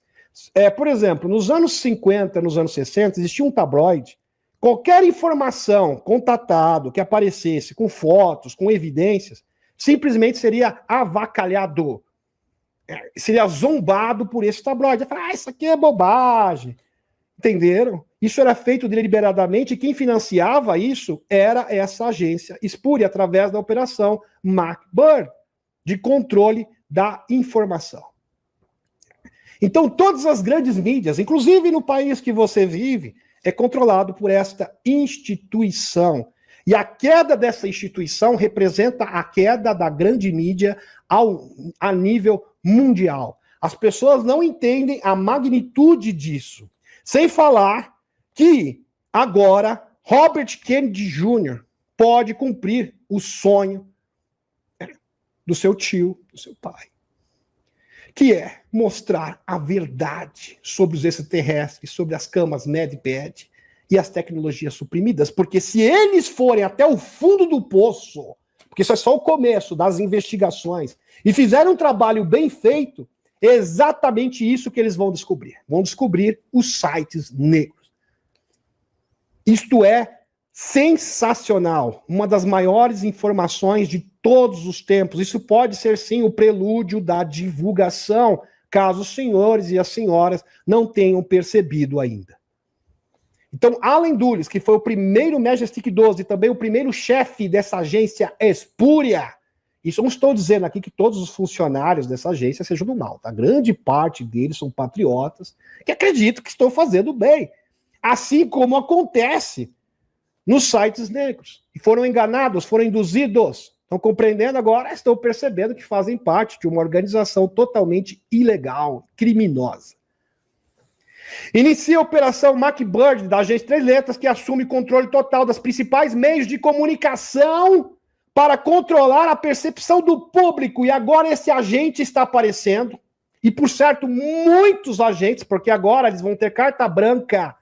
Por exemplo, nos anos 50, nos anos 60, existia um tabloide. Qualquer informação contatado que aparecesse com fotos, com evidências, simplesmente seria avacalhado. Seria zombado por esse tabloide. Falar, isso aqui é bobagem. Entenderam? Isso era feito deliberadamente e quem financiava isso era essa agência espúria, através da operação MacBird, de controle da informação. Então, todas as grandes mídias, inclusive no país que você vive, é controlado por esta instituição. E a queda dessa instituição representa a queda da grande mídia a nível mundial. As pessoas não entendem a magnitude disso. Sem falar que agora Robert Kennedy Jr. pode cumprir o sonho do seu tio, do seu pai, que é mostrar a verdade sobre os extraterrestres, sobre as camas MedPed e as tecnologias suprimidas, porque se eles forem até o fundo do poço, porque isso é só o começo das investigações, e fizerem um trabalho bem feito, é exatamente isso que eles vão descobrir. Vão descobrir os sites negros. Isto é sensacional, uma das maiores informações de todos os tempos. Isso pode ser, sim, o prelúdio da divulgação, caso os senhores e as senhoras não tenham percebido ainda. Então, Allen Dulles, que foi o primeiro Majestic 12 e também o primeiro chefe dessa agência espúria, isso não estou dizendo aqui que todos os funcionários dessa agência sejam do mal, tá? Grande parte deles são patriotas que acreditam que estão fazendo bem. Assim como acontece nos sites negros. E foram enganados, foram induzidos. Estão compreendendo agora? Estão percebendo que fazem parte de uma organização totalmente ilegal, criminosa. Inicia a operação MacBird, da agência 3 letras, que assume controle total das principais meios de comunicação para controlar a percepção do público. E agora esse agente está aparecendo. E, por certo, muitos agentes, porque agora eles vão ter carta branca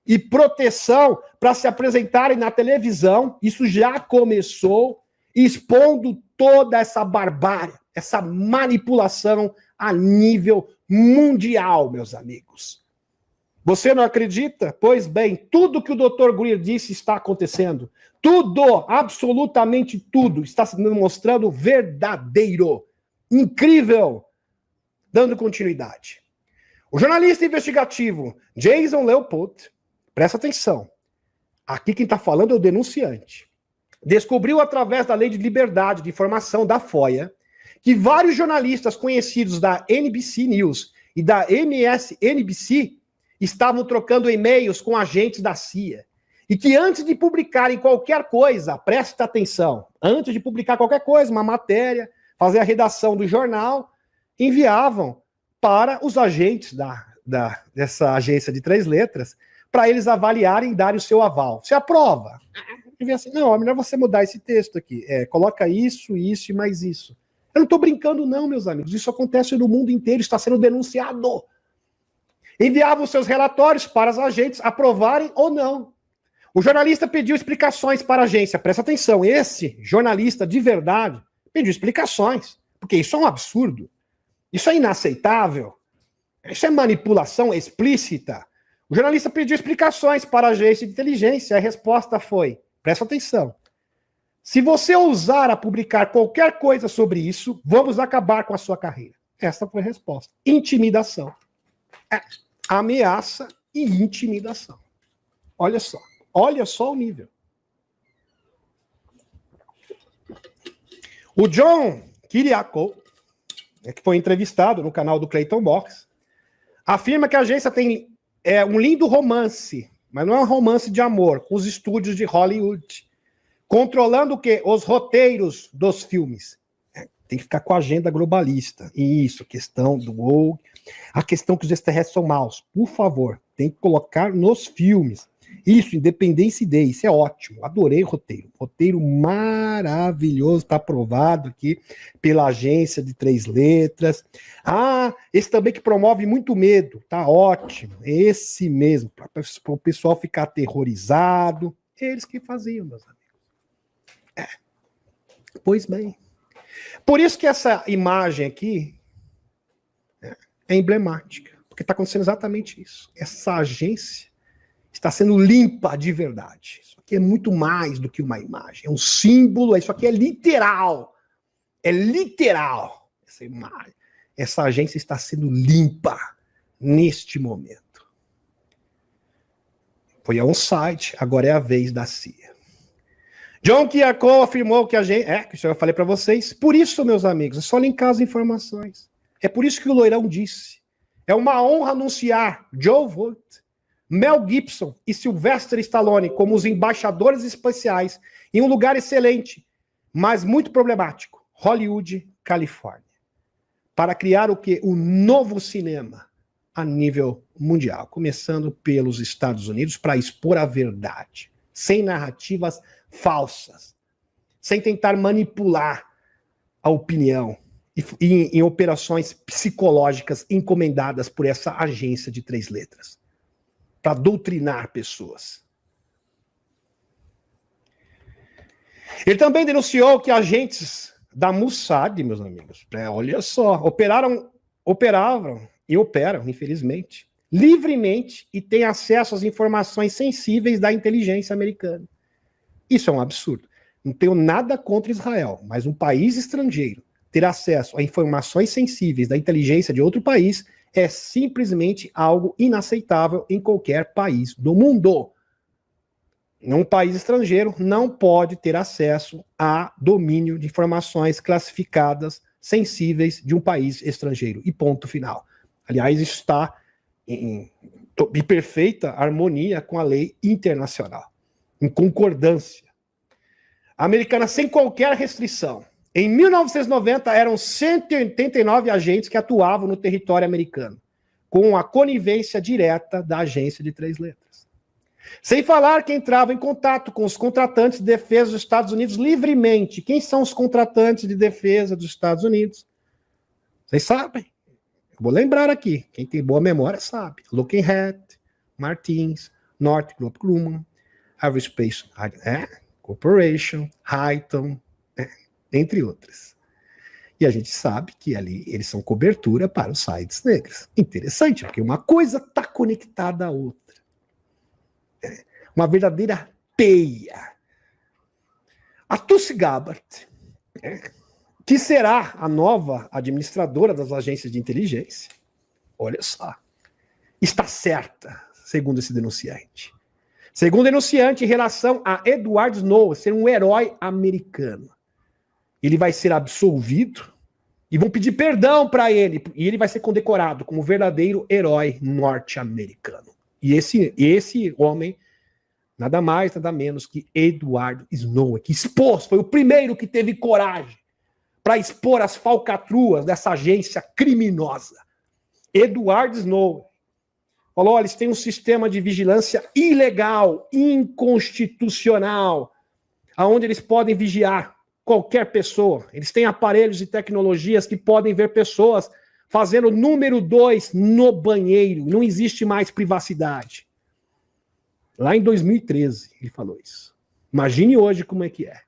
e proteção para se apresentarem na televisão. Isso já começou, expondo toda essa barbárie, essa manipulação a nível mundial, meus amigos. Você não acredita? Pois bem, tudo que o Dr. Greer disse está acontecendo. Tudo, absolutamente tudo, está se mostrando verdadeiro. Incrível. Dando continuidade. O jornalista investigativo Jason Leopold, presta atenção, aqui quem está falando é o denunciante, descobriu através da Lei de Liberdade de Informação da FOIA que vários jornalistas conhecidos da NBC News e da MSNBC estavam trocando e-mails com agentes da CIA e que antes de publicarem qualquer coisa, presta atenção, antes de publicar qualquer coisa, uma matéria, fazer a redação do jornal, enviavam para os agentes dessa agência de 3 letras para eles avaliarem e darem o seu aval. Você aprova? Assim, não, é melhor você mudar esse texto aqui. Coloca isso, isso e mais isso. Eu não estou brincando não, meus amigos. Isso acontece no mundo inteiro, está sendo denunciado. Enviavam seus relatórios para as agentes aprovarem ou não. O jornalista pediu explicações para a agência. Presta atenção, esse jornalista de verdade pediu explicações, porque isso é um absurdo. Isso é inaceitável. Isso é manipulação explícita. O jornalista pediu explicações para a agência de inteligência. A resposta foi, presta atenção, se você ousar a publicar qualquer coisa sobre isso, vamos acabar com a sua carreira. Essa foi a resposta. Intimidação. Ameaça e intimidação. Olha só o nível. O John Kiriakou, que foi entrevistado no canal do Clayton Box, afirma que a agência tem um lindo romance, mas não é um romance de amor, com os estúdios de Hollywood, controlando o quê? Os roteiros dos filmes. Tem que ficar com a agenda globalista. Isso, questão do woke, a questão que os extraterrestres são maus. Por favor, tem que colocar nos filmes. Isso, Independence Day, isso é ótimo. Adorei o roteiro. Roteiro maravilhoso, está aprovado aqui pela agência de 3 letras. Esse também que promove muito medo, tá ótimo. Esse mesmo, para o pessoal ficar aterrorizado. Eles que faziam, meus amigos. Pois bem. Por isso que essa imagem aqui é emblemática, porque está acontecendo exatamente isso. Essa agência está sendo limpa de verdade. Isso aqui é muito mais do que uma imagem. É um símbolo, isso aqui é literal. É literal. Essa imagem. Essa agência está sendo limpa neste momento. Foi a um site, agora é a vez da CIA. John Kiriakou afirmou que a gente... que eu falei para vocês. Por isso, meus amigos, é só linkar as informações. É por isso que o Loirão disse. É uma honra anunciar Joe Vogt, Mel Gibson e Sylvester Stallone como os embaixadores especiais em um lugar excelente, mas muito problemático, Hollywood, Califórnia, para criar o quê? Um novo cinema a nível mundial, começando pelos Estados Unidos, para expor a verdade, sem narrativas falsas, sem tentar manipular a opinião em operações psicológicas encomendadas por essa agência de 3 letras. Para doutrinar pessoas. Ele também denunciou que agentes da Mossad, meus amigos, olha só, operavam e operam, infelizmente, livremente e têm acesso às informações sensíveis da inteligência americana. Isso é um absurdo. Não tenho nada contra Israel, mas um país estrangeiro ter acesso a informações sensíveis da inteligência de outro país é simplesmente algo inaceitável em qualquer país do mundo. Um país estrangeiro não pode ter acesso a domínio de informações classificadas sensíveis de um país estrangeiro. E ponto final. Aliás, isso está em perfeita harmonia com a lei internacional, em concordância. A americana sem qualquer restrição. Em 1990, eram 189 agentes que atuavam no território americano, com a conivência direta da agência de 3 letras. Sem falar que entrava em contato com os contratantes de defesa dos Estados Unidos livremente. Quem são os contratantes de defesa dos Estados Unidos? Vocês sabem. Eu vou lembrar aqui. Quem tem boa memória sabe. Lockheed Martins, Northrop Grumman, Aerospace Corporation, Highton, entre outras. E a gente sabe que ali eles são cobertura para os sites negros. Interessante, porque uma coisa está conectada à outra. Uma verdadeira teia. A Tulsi Gabbard, que será a nova administradora das agências de inteligência, olha só, está certa, segundo esse denunciante. Segundo o denunciante, em relação a Edward Snowden ser um herói americano. Ele vai ser absolvido e vão pedir perdão para ele, e ele vai ser condecorado como verdadeiro herói norte-americano. E esse homem, nada mais, nada menos que Edward Snowden, que expôs, foi o primeiro que teve coragem para expor as falcatruas dessa agência criminosa. Edward Snowden falou: olha, eles têm um sistema de vigilância ilegal, inconstitucional, aonde eles podem vigiar qualquer pessoa. Eles têm aparelhos e tecnologias que podem ver pessoas fazendo número 2 no banheiro. Não existe mais privacidade. Lá em 2013 ele falou isso. Imagine hoje como é que é.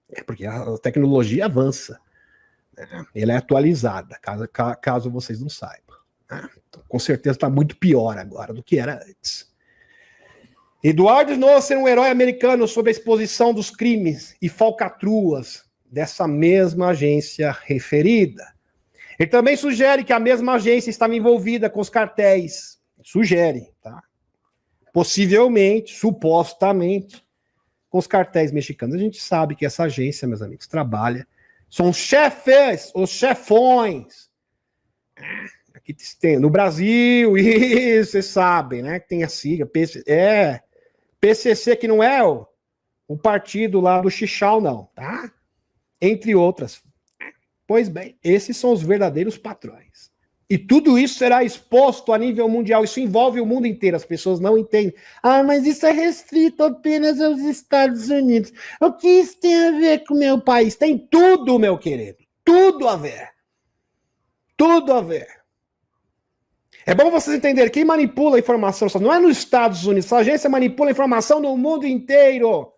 É porque a tecnologia avança. Ela é atualizada, caso vocês não saibam. Então, com certeza está muito pior agora do que era antes. Edward Snowden ser um herói americano sob a exposição dos crimes e falcatruas dessa mesma agência referida. Ele também sugere que a mesma agência estava envolvida com os cartéis. Sugere, tá? Possivelmente, supostamente, com os cartéis mexicanos. A gente sabe que essa agência, meus amigos, trabalha. São os chefes, os chefões. Aqui tem no Brasil, isso, vocês sabem, né? Que tem a sigla, PCC, que não é o partido lá do Xixal, não, tá? Entre outras. Pois bem, esses são os verdadeiros patrões. E tudo isso será exposto a nível mundial. Isso envolve o mundo inteiro. As pessoas não entendem. Ah, mas isso é restrito apenas aos Estados Unidos. O que isso tem a ver com o meu país? Tem tudo, meu querido. Tudo a ver. Tudo a ver. É bom vocês entenderem. Quem manipula a informação não é nos Estados Unidos. Essa agência manipula a informação no mundo inteiro.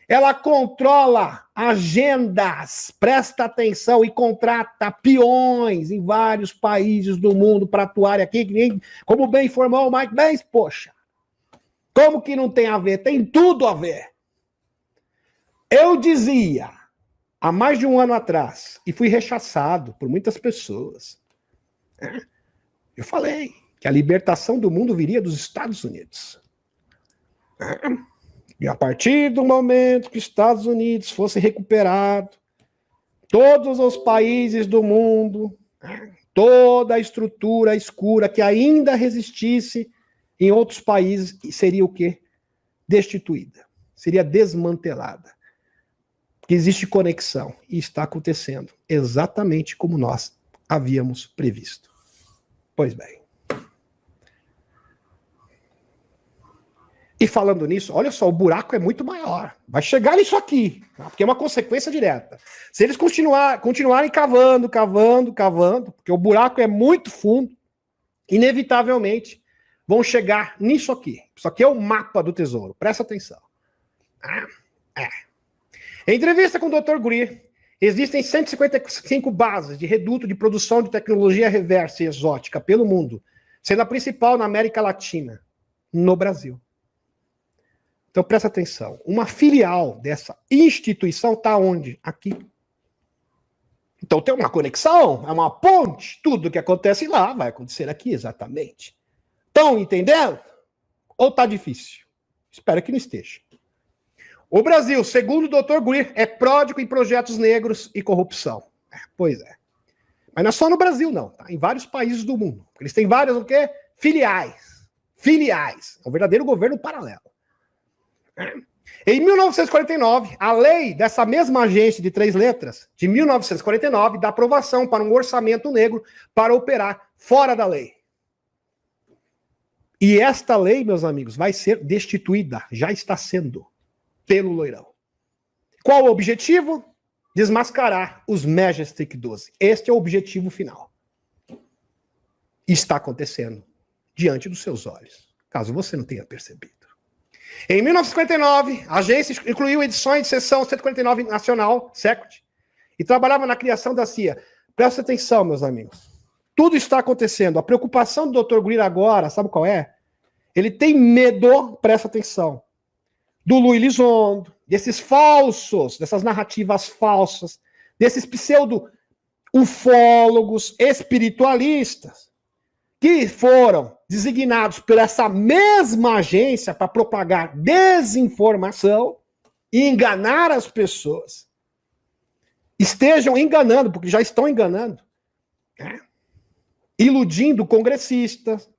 Ela controla agendas, presta atenção e contrata peões em vários países do mundo para atuarem aqui, como bem informou o Mike Benz. Poxa, como que não tem a ver? Tem tudo a ver. Eu dizia, há mais de um ano atrás, e fui rechaçado por muitas pessoas, eu falei que a libertação do mundo viria dos Estados Unidos. E a partir do momento que os Estados Unidos fosse recuperado, todos os países do mundo, toda a estrutura escura que ainda resistisse em outros países, seria o quê? Destituída. Seria desmantelada. Porque existe conexão. E está acontecendo exatamente como nós havíamos previsto. Pois bem. E falando nisso, olha só, o buraco é muito maior. Vai chegar nisso aqui, tá? Porque é uma consequência direta. Se eles continuarem cavando, porque o buraco é muito fundo, inevitavelmente vão chegar nisso aqui. Isso aqui é o mapa do tesouro. Presta atenção. Em entrevista com o Dr. Greer, existem 155 bases de reduto de produção de tecnologia reversa e exótica pelo mundo, sendo a principal na América Latina, no Brasil. Então, presta atenção. Uma filial dessa instituição está onde? Aqui. Então, tem uma conexão, é uma ponte. Tudo que acontece lá vai acontecer aqui, exatamente. Estão entendendo? Ou está difícil? Espero que não esteja. O Brasil, segundo o Dr. Greer, é pródigo em projetos negros e corrupção. Pois é. Mas não é só no Brasil, não. Tá? Em vários países do mundo. Eles têm várias, o quê? Filiais. Filiais. É um verdadeiro governo paralelo. Em 1949, a lei dessa mesma agência de 3 letras, de 1949, dá aprovação para um orçamento negro para operar fora da lei. E esta lei, meus amigos, vai ser destituída, já está sendo, pelo Loirão. Qual o objetivo? Desmascarar os Majestic 12. Este é o objetivo final. Está acontecendo diante dos seus olhos, caso você não tenha percebido. Em 1959, a agência incluiu edições de seção 149 nacional, Secret, e trabalhava na criação da CIA. Presta atenção, meus amigos. Tudo está acontecendo. A preocupação do Dr. Greer agora, sabe qual é? Ele tem medo, presta atenção, do Louis Elizondo, desses falsos, dessas narrativas falsas, desses pseudo-ufólogos espiritualistas, que foram designados por essa mesma agência para propagar desinformação e enganar as pessoas. Estejam enganando, porque já estão enganando, né? Iludindo congressistas,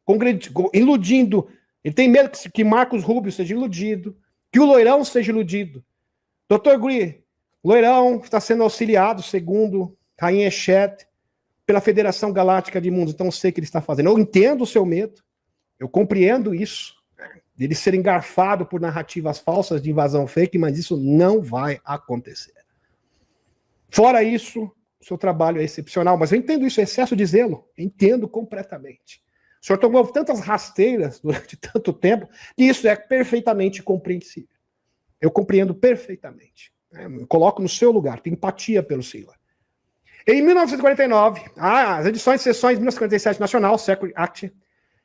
iludindo. Ele tem medo que Marcos Rubio seja iludido, que o Loirão seja iludido. Dr. Greer, Loirão está sendo auxiliado, segundo Rainha Echet, pela Federação Galáctica de Mundos. Então eu sei o que ele está fazendo. Eu entendo o seu medo, eu compreendo isso, de ele ser engarfado por narrativas falsas de invasão fake, mas isso não vai acontecer. Fora isso, o seu trabalho é excepcional, mas eu entendo isso, excesso de zelo, entendo completamente. O senhor tomou tantas rasteiras durante tanto tempo que isso é perfeitamente compreensível. Eu compreendo perfeitamente. Me coloco no seu lugar, tenho empatia pelo senhor. Em 1949, as edições de sessões 1947 Nacional, Secret Act,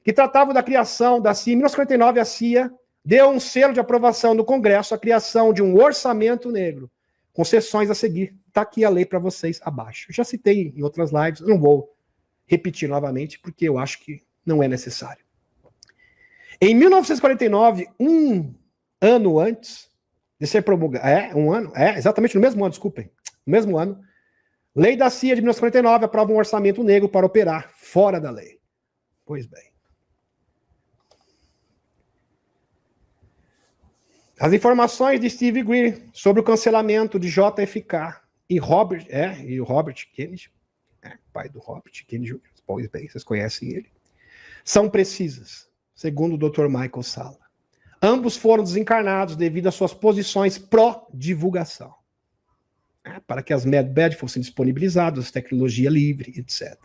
que tratavam da criação da CIA, em 1949 a CIA deu um selo de aprovação no Congresso à criação de um orçamento negro, com sessões a seguir. Está aqui a lei para vocês abaixo. Eu já citei em outras lives, não vou repetir novamente, porque eu acho que não é necessário. Em 1949, um ano antes de ser promulgado, exatamente no mesmo ano, desculpem, no mesmo ano, Lei da CIA de 1949 aprova um orçamento negro para operar fora da lei. Pois bem. As informações de Steve Greer sobre o cancelamento de JFK e o Robert Kennedy, pai do Robert Kennedy Jr., pois bem, vocês conhecem ele, são precisas, segundo o Dr. Michael Salla. Ambos foram desencarnados devido às suas posições pró-divulgação, para que as MedBed fossem disponibilizadas, tecnologia livre, etc.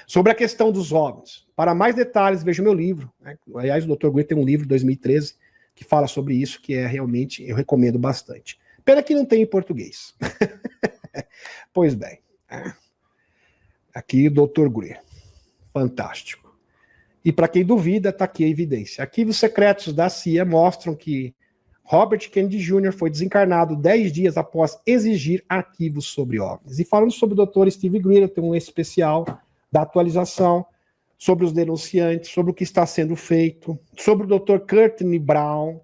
Sobre a questão dos OVNIs, para mais detalhes, veja o meu livro. Aliás, o Dr. Greer tem um livro de 2013 que fala sobre isso, que é realmente, eu recomendo bastante. Pena que não tem em português. Pois bem, aqui o Dr. Greer, fantástico. E para quem duvida, está aqui a evidência. Arquivos secretos da CIA mostram que Robert Kennedy Jr. foi desencarnado 10 dias após exigir arquivos sobre OVNIs. E falando sobre o Dr. Steve Greer, eu tenho um especial da atualização sobre os denunciantes, sobre o que está sendo feito, sobre o Dr. Courtney Brown,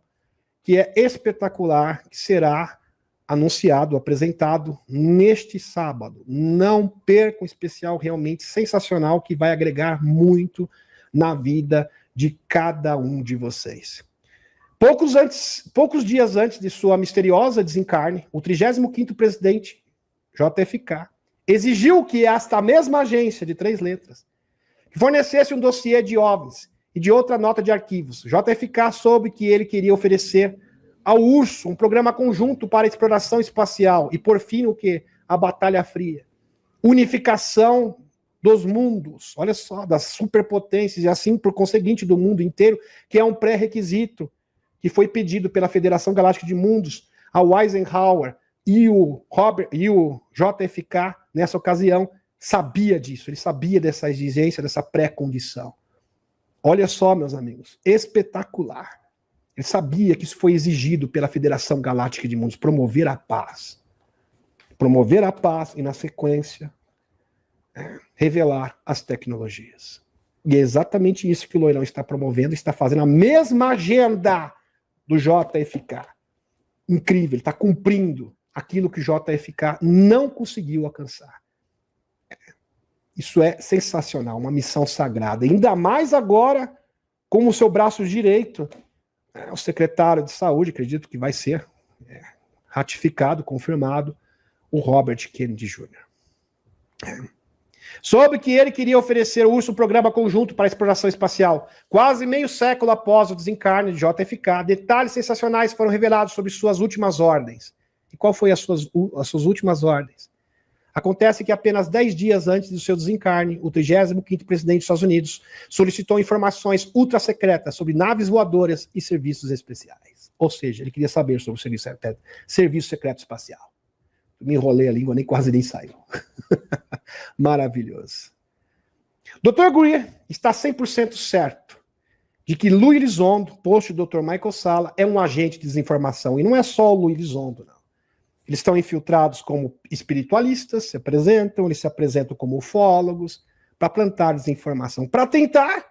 que é espetacular, que será anunciado, apresentado neste sábado. Não perca um especial realmente sensacional que vai agregar muito na vida de cada um de vocês. Poucos dias antes de sua misteriosa desencarne, o 35º presidente, JFK, exigiu que esta mesma agência de 3 letras fornecesse um dossiê de OVNIs e de outra nota de arquivos. JFK soube que ele queria oferecer ao URSS um programa conjunto para exploração espacial e, por fim, o que? A Batalha Fria. Unificação dos mundos, olha só, das superpotências e assim, por conseguinte, do mundo inteiro, que é um pré-requisito que foi pedido pela Federação Galáctica de Mundos ao Eisenhower, e o JFK, nessa ocasião, sabia disso, ele sabia dessa exigência, dessa pré-condição. Olha só, meus amigos, espetacular. Ele sabia que isso foi exigido pela Federação Galáctica de Mundos, promover a paz. Promover a paz e, na sequência, revelar as tecnologias. E é exatamente isso que o Loirão está promovendo, está fazendo a mesma agenda do JFK. Incrível, ele está cumprindo aquilo que o JFK não conseguiu alcançar. Isso é sensacional, uma missão sagrada. Ainda mais agora, como o seu braço direito, o secretário de saúde, acredito que vai ser ratificado, confirmado, o Robert Kennedy Jr. Soube que ele queria oferecer ao URSS um programa conjunto para a exploração espacial. Quase meio século após o desencarne de JFK, detalhes sensacionais foram revelados sobre suas últimas ordens. E qual foi as suas últimas ordens? Acontece que apenas 10 dias antes do seu desencarne, o 35º presidente dos Estados Unidos solicitou informações ultra secretas sobre naves voadoras e serviços especiais. Ou seja, ele queria saber sobre o serviço secreto espacial. Me enrolei a língua, quase nem saiu. Maravilhoso. Dr. Greer está 100% certo de que Louis Elizondo, posto do Dr. Michael Salla, é um agente de desinformação. E não é só o Louis Elizondo, não. Eles estão infiltrados como espiritualistas, eles se apresentam como ufólogos, para plantar desinformação, para tentar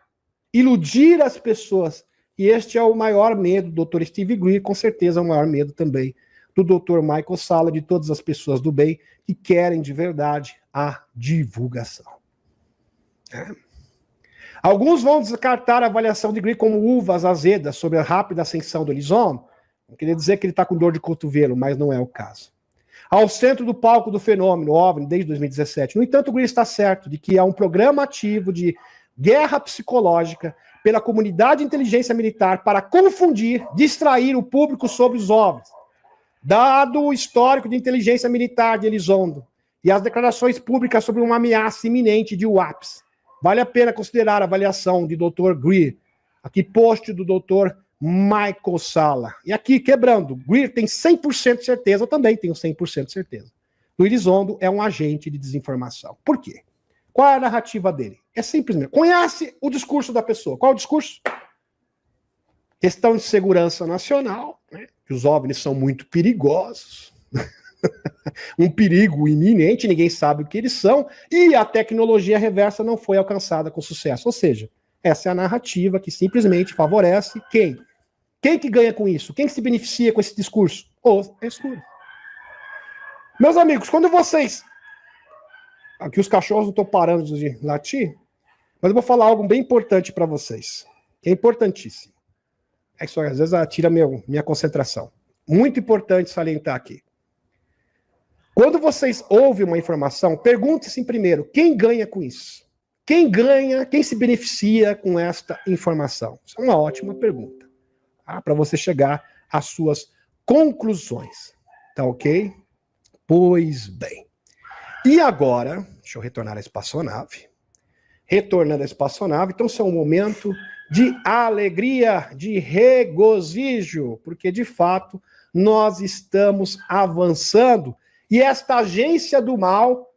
iludir as pessoas. E este é o maior medo do Dr. Steve Greer, com certeza é o maior medo também do Dr. Michael Salla, de todas as pessoas do bem que querem de verdade a divulgação. Alguns vão descartar a avaliação de Greer como uvas azedas sobre a rápida ascensão do Elizondo. Não queria dizer que ele está com dor de cotovelo, mas não é o caso. Ao centro do palco do fenômeno OVNI desde 2017. No entanto, o Greer está certo de que há um programa ativo de guerra psicológica pela comunidade de inteligência militar para confundir, distrair o público sobre os OVNIs. Dado o histórico de inteligência militar de Elizondo e as declarações públicas sobre uma ameaça iminente de UAPs, vale a pena considerar a avaliação de Dr. Greer, aqui post do Dr. Michael Salla. E aqui, quebrando, Greer tem 100% de certeza, eu também tenho 100% de certeza. Louis Elizondo é um agente de desinformação. Por quê? Qual é a narrativa dele? É simplesmente, conhece o discurso da pessoa. Qual é o discurso? Questão de segurança nacional, né? Que os OVNIs são muito perigosos. Um perigo iminente, ninguém sabe o que eles são, e a tecnologia reversa não foi alcançada com sucesso. Ou seja, essa é a narrativa que simplesmente favorece quem? Quem que ganha com isso? Quem que se beneficia com esse discurso? Os escuros. Meus amigos, quando vocês... Aqui os cachorros não estão parando de latir, mas eu vou falar algo bem importante para vocês. Que é importantíssimo. É isso, às vezes tira minha concentração. Muito importante salientar aqui. Quando vocês ouvem uma informação, pergunte-se primeiro, quem ganha com isso? Quem ganha, quem se beneficia com esta informação? Isso é uma ótima pergunta, tá? Para você chegar às suas conclusões. Tá ok? Pois bem. E agora, deixa eu retornar à espaçonave. Retornando à espaçonave, então esse é um momento de alegria, de regozijo, porque de fato nós estamos avançando e esta agência do mal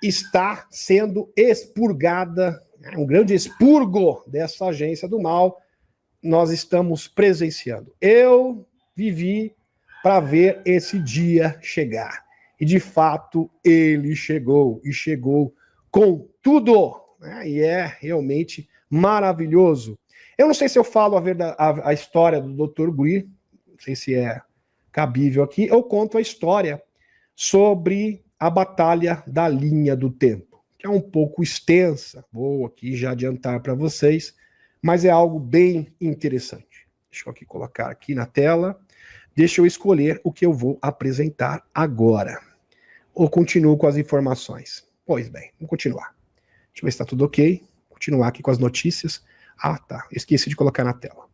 está sendo expurgada, um grande expurgo dessa agência do mal, nós estamos presenciando. Eu vivi para ver esse dia chegar. E, de fato, ele chegou, e chegou com tudo, né? E é realmente maravilhoso. Eu não sei se eu falo a história do Dr. Greer, não sei se é cabível aqui, eu conto a história sobre a Batalha da Linha do Tempo, que é um pouco extensa, vou aqui já adiantar para vocês, mas é algo bem interessante. Deixa eu aqui colocar aqui na tela, deixa eu escolher o que eu vou apresentar agora. Ou continuo com as informações? Pois bem, vamos continuar. Deixa eu ver se está tudo ok. Continuar aqui com as notícias. Ah, tá, esqueci de colocar na tela.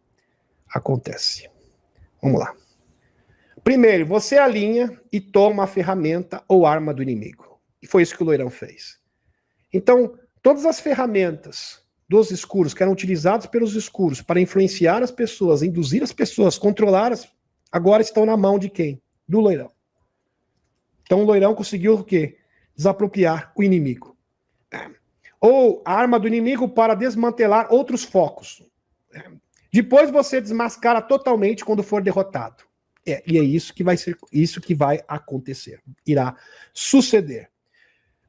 Acontece. Vamos lá. Primeiro, você alinha e toma a ferramenta ou arma do inimigo. E foi isso que o Loirão fez. Então, todas as ferramentas dos escuros que eram utilizadas pelos escuros para influenciar as pessoas, induzir as pessoas, controlá-las, agora estão na mão de quem? Do Loirão. Então o Loirão conseguiu o quê? Desapropriar o inimigo. Ou a arma do inimigo para desmantelar outros focos. Depois você desmascara totalmente quando for derrotado. E é isso que vai ser, isso que vai acontecer. Irá suceder.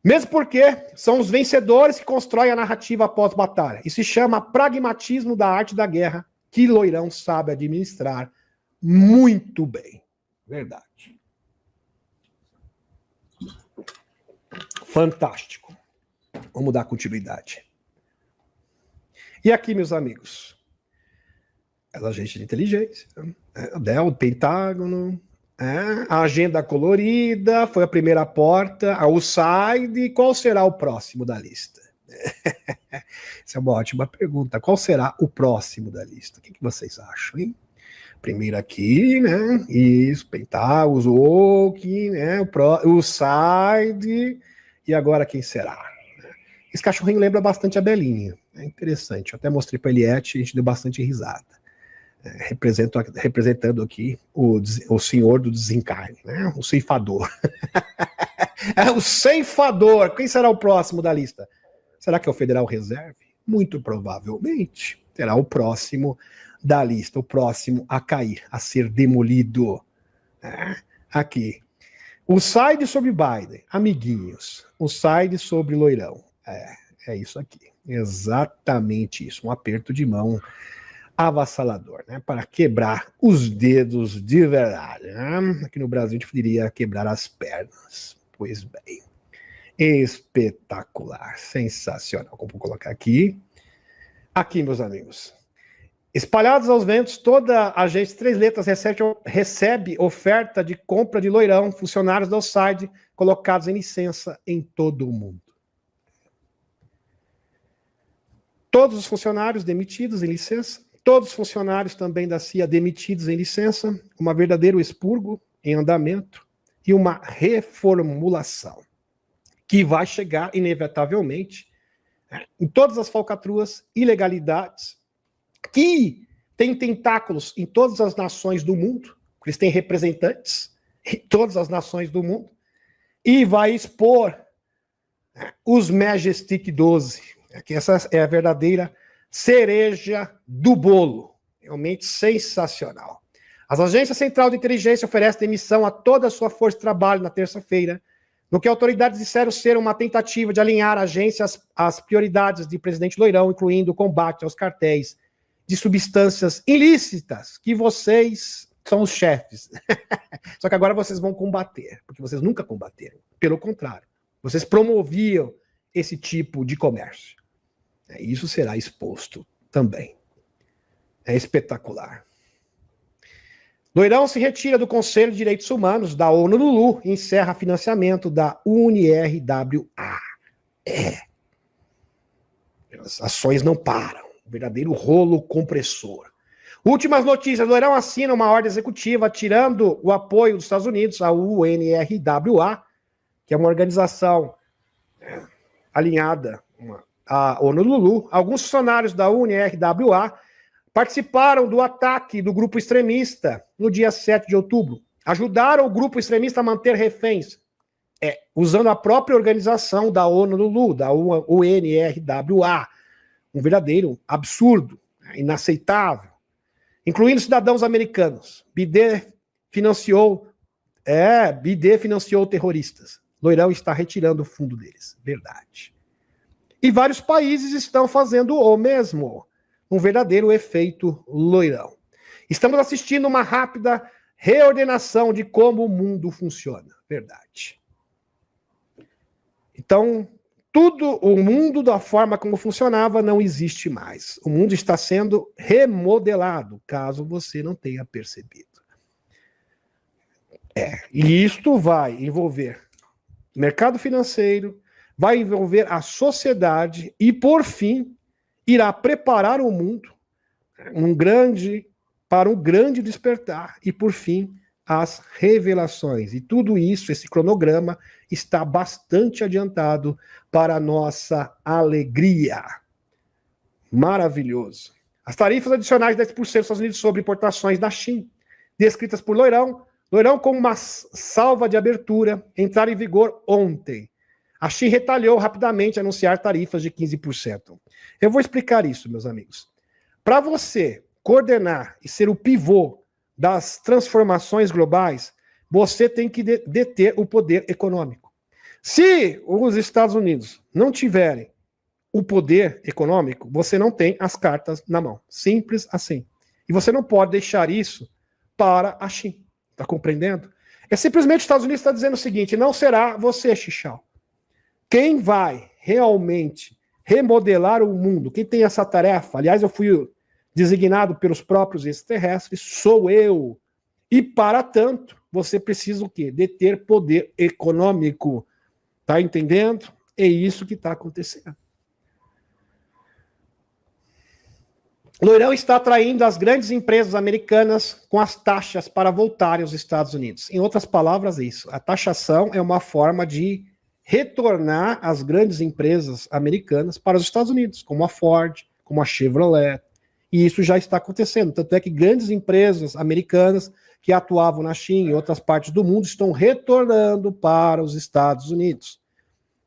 Mesmo porque são os vencedores que constroem a narrativa após batalha. E se chama pragmatismo da arte da guerra, que Loirão sabe administrar muito bem. Verdade. Fantástico. Vamos dar continuidade. E aqui, meus amigos, as agentes de inteligência, o Pentágono, A agenda colorida foi a primeira porta, a USAID. Qual será o próximo da lista? Essa é uma ótima pergunta. Qual será o próximo da lista? O que vocês acham, hein? Primeiro aqui, né? Isso, Pentagos, o Oak, né? O USAID. E agora quem será? Esse cachorrinho lembra bastante a Belinha. É interessante. Eu até mostrei para a Eliette e a gente deu bastante risada. Representando aqui o senhor do desencarne, né? O ceifador. É o ceifador. Quem será o próximo da lista? Será que é o Federal Reserve? Muito provavelmente será o próximo da lista, o próximo a cair, a ser demolido. Aqui. O side sobre Biden, amiguinhos. O side sobre Loirão. É isso aqui. Exatamente isso. Um aperto de mão avassalador, né? Para quebrar os dedos de verdade. Né? Aqui no Brasil a gente poderia quebrar as pernas. Pois bem. Espetacular. Sensacional. Como vou colocar aqui. Aqui, meus amigos. Espalhados aos ventos, toda agência de 3 letras recebe oferta de compra de Loirão, funcionários da USAID colocados em licença em todo o mundo. Todos os funcionários demitidos em licença, todos os funcionários também da CIA demitidos em licença, um verdadeiro expurgo em andamento e uma reformulação que vai chegar inevitavelmente em todas as falcatruas, ilegalidades, que tem tentáculos em todas as nações do mundo, eles têm representantes em todas as nações do mundo, e vai expor os Majestic 12, que essa é a verdadeira cereja do bolo, realmente sensacional. As agências Central de Inteligência oferecem demissão a toda a sua força de trabalho na terça-feira, no que autoridades disseram ser uma tentativa de alinhar a agência às prioridades de presidente Loirão, incluindo o combate aos cartéis de substâncias ilícitas, que vocês são os chefes. Só que agora vocês vão combater, porque vocês nunca combateram. Pelo contrário, vocês promoviam esse tipo de comércio. Isso será exposto também. É espetacular. Loirão se retira do Conselho de Direitos Humanos da ONU e encerra financiamento da UNRWA. As ações não param. Um verdadeiro rolo compressor. Últimas notícias. Loirão assina uma ordem executiva tirando o apoio dos Estados Unidos à UNRWA, que é uma organização alinhada à ONU. Alguns funcionários da UNRWA participaram do ataque do grupo extremista no dia 7 de outubro. Ajudaram o grupo extremista a manter reféns, usando a própria organização da ONU, da UNRWA. Um verdadeiro absurdo, inaceitável. Incluindo cidadãos americanos. Biden financiou terroristas. Loirão está retirando o fundo deles. Verdade. E vários países estão fazendo o mesmo. Um verdadeiro efeito Loirão. Estamos assistindo uma rápida reordenação de como o mundo funciona. Verdade. Então, o mundo da forma como funcionava não existe mais. O mundo está sendo remodelado, caso você não tenha percebido. E isto vai envolver mercado financeiro, vai envolver a sociedade e, por fim, irá preparar o mundo para um grande despertar e, por fim, as revelações. E tudo isso, esse cronograma, está bastante adiantado para a nossa alegria. Maravilhoso. As tarifas adicionais de 10% dos Estados Unidos sobre importações da China, descritas por Loirão como uma salva de abertura, entraram em vigor ontem. A China retalhou rapidamente a anunciar tarifas de 15%. Eu vou explicar isso, meus amigos. Para você coordenar e ser o pivô das transformações globais, você tem que deter o poder econômico. Se os Estados Unidos não tiverem o poder econômico, você não tem as cartas na mão. Simples assim. E você não pode deixar isso para a China. Está compreendendo? É simplesmente os Estados Unidos está dizendo o seguinte: não será você, Xichao. Quem vai realmente remodelar o mundo, quem tem essa tarefa, aliás, eu fui designado pelos próprios extraterrestres, sou eu. E para tanto, você precisa o quê? Deter poder econômico. Tá entendendo? É isso que está acontecendo. Loirão está atraindo as grandes empresas americanas com as taxas para voltarem aos Estados Unidos. Em outras palavras, é isso. A taxação é uma forma de retornar as grandes empresas americanas para os Estados Unidos, como a Ford, como a Chevrolet. E isso já está acontecendo. Tanto é que grandes empresas americanas que atuavam na China e outras partes do mundo estão retornando para os Estados Unidos.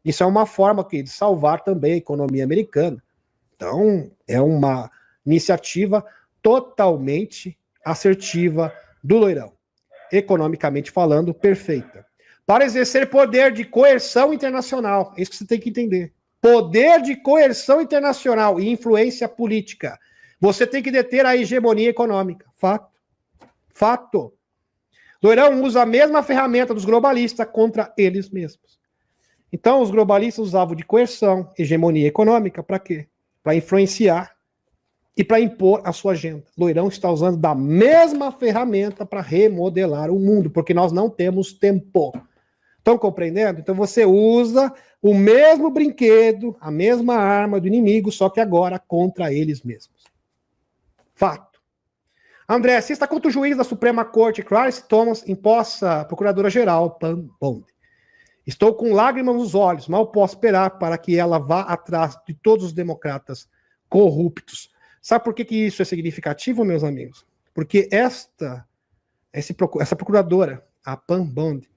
Isso é uma forma de salvar também a economia americana. Então, é uma iniciativa totalmente assertiva do Loirão. Economicamente falando, perfeita. Para exercer poder de coerção internacional, é isso que você tem que entender. Poder de coerção internacional e influência política. Você tem que deter a hegemonia econômica. Fato. Fato. Loirão usa a mesma ferramenta dos globalistas contra eles mesmos. Então, os globalistas usavam de coerção, hegemonia econômica, para quê? Para influenciar e para impor a sua agenda. Loirão está usando da mesma ferramenta para remodelar o mundo, porque nós não temos tempo. Estão compreendendo? Então você usa o mesmo brinquedo, a mesma arma do inimigo, só que agora contra eles mesmos. Fato. André, assista contra o juiz da Suprema Corte, Clarence Thomas, imposta procuradora-geral, Pam Bondi. Estou com lágrimas nos olhos, mal posso esperar para que ela vá atrás de todos os democratas corruptos. Sabe por que isso é significativo, meus amigos? Porque essa procuradora, a Pam Bondi,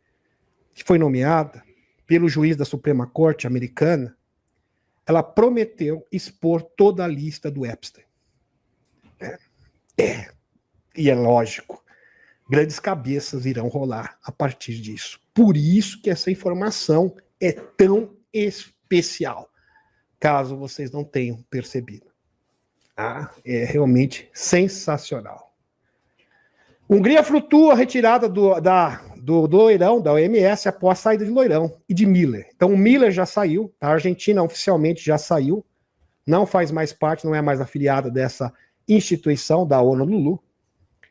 que foi nomeada pelo juiz da Suprema Corte americana, ela prometeu expor toda a lista do Epstein. E é lógico, grandes cabeças irão rolar a partir disso. Por isso que essa informação é tão especial, caso vocês não tenham percebido. É realmente sensacional. Hungria flutua retirada do Loirão, da OMS, após a saída de Loirão e de Miller. Então o Miller já saiu, a Argentina oficialmente já saiu, não faz mais parte, não é mais afiliada dessa instituição da ONU-LULU.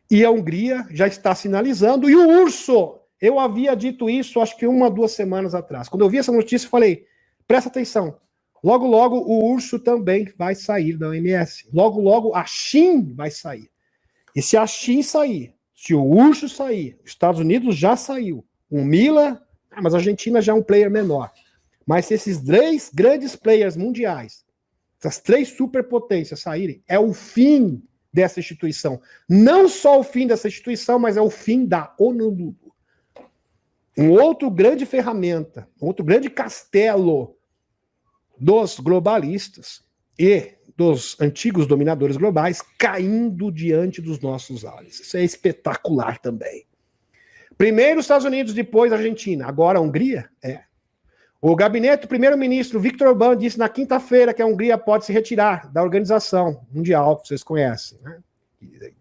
E a Hungria já está sinalizando, e o urso, eu havia dito isso acho que 1 ou 2 semanas atrás. Quando eu vi essa notícia, eu falei, presta atenção, logo, logo o urso também vai sair da OMS. Logo, logo a China vai sair. E se a China sair, se o urso sair, os Estados Unidos já saiu, o Miller, mas a Argentina já é um player menor. Mas se esses 3 grandes players mundiais, essas 3 superpotências saírem, é o fim dessa instituição. Não só o fim dessa instituição, mas é o fim da ONU. Um outro grande ferramenta, um outro grande castelo dos globalistas e dos antigos dominadores globais caindo diante dos nossos olhos. Isso é espetacular também. Primeiro os Estados Unidos, depois a Argentina, agora a Hungria? O gabinete do primeiro-ministro Viktor Orbán disse na quinta-feira que a Hungria pode se retirar da Organização Mundial, que vocês conhecem, né?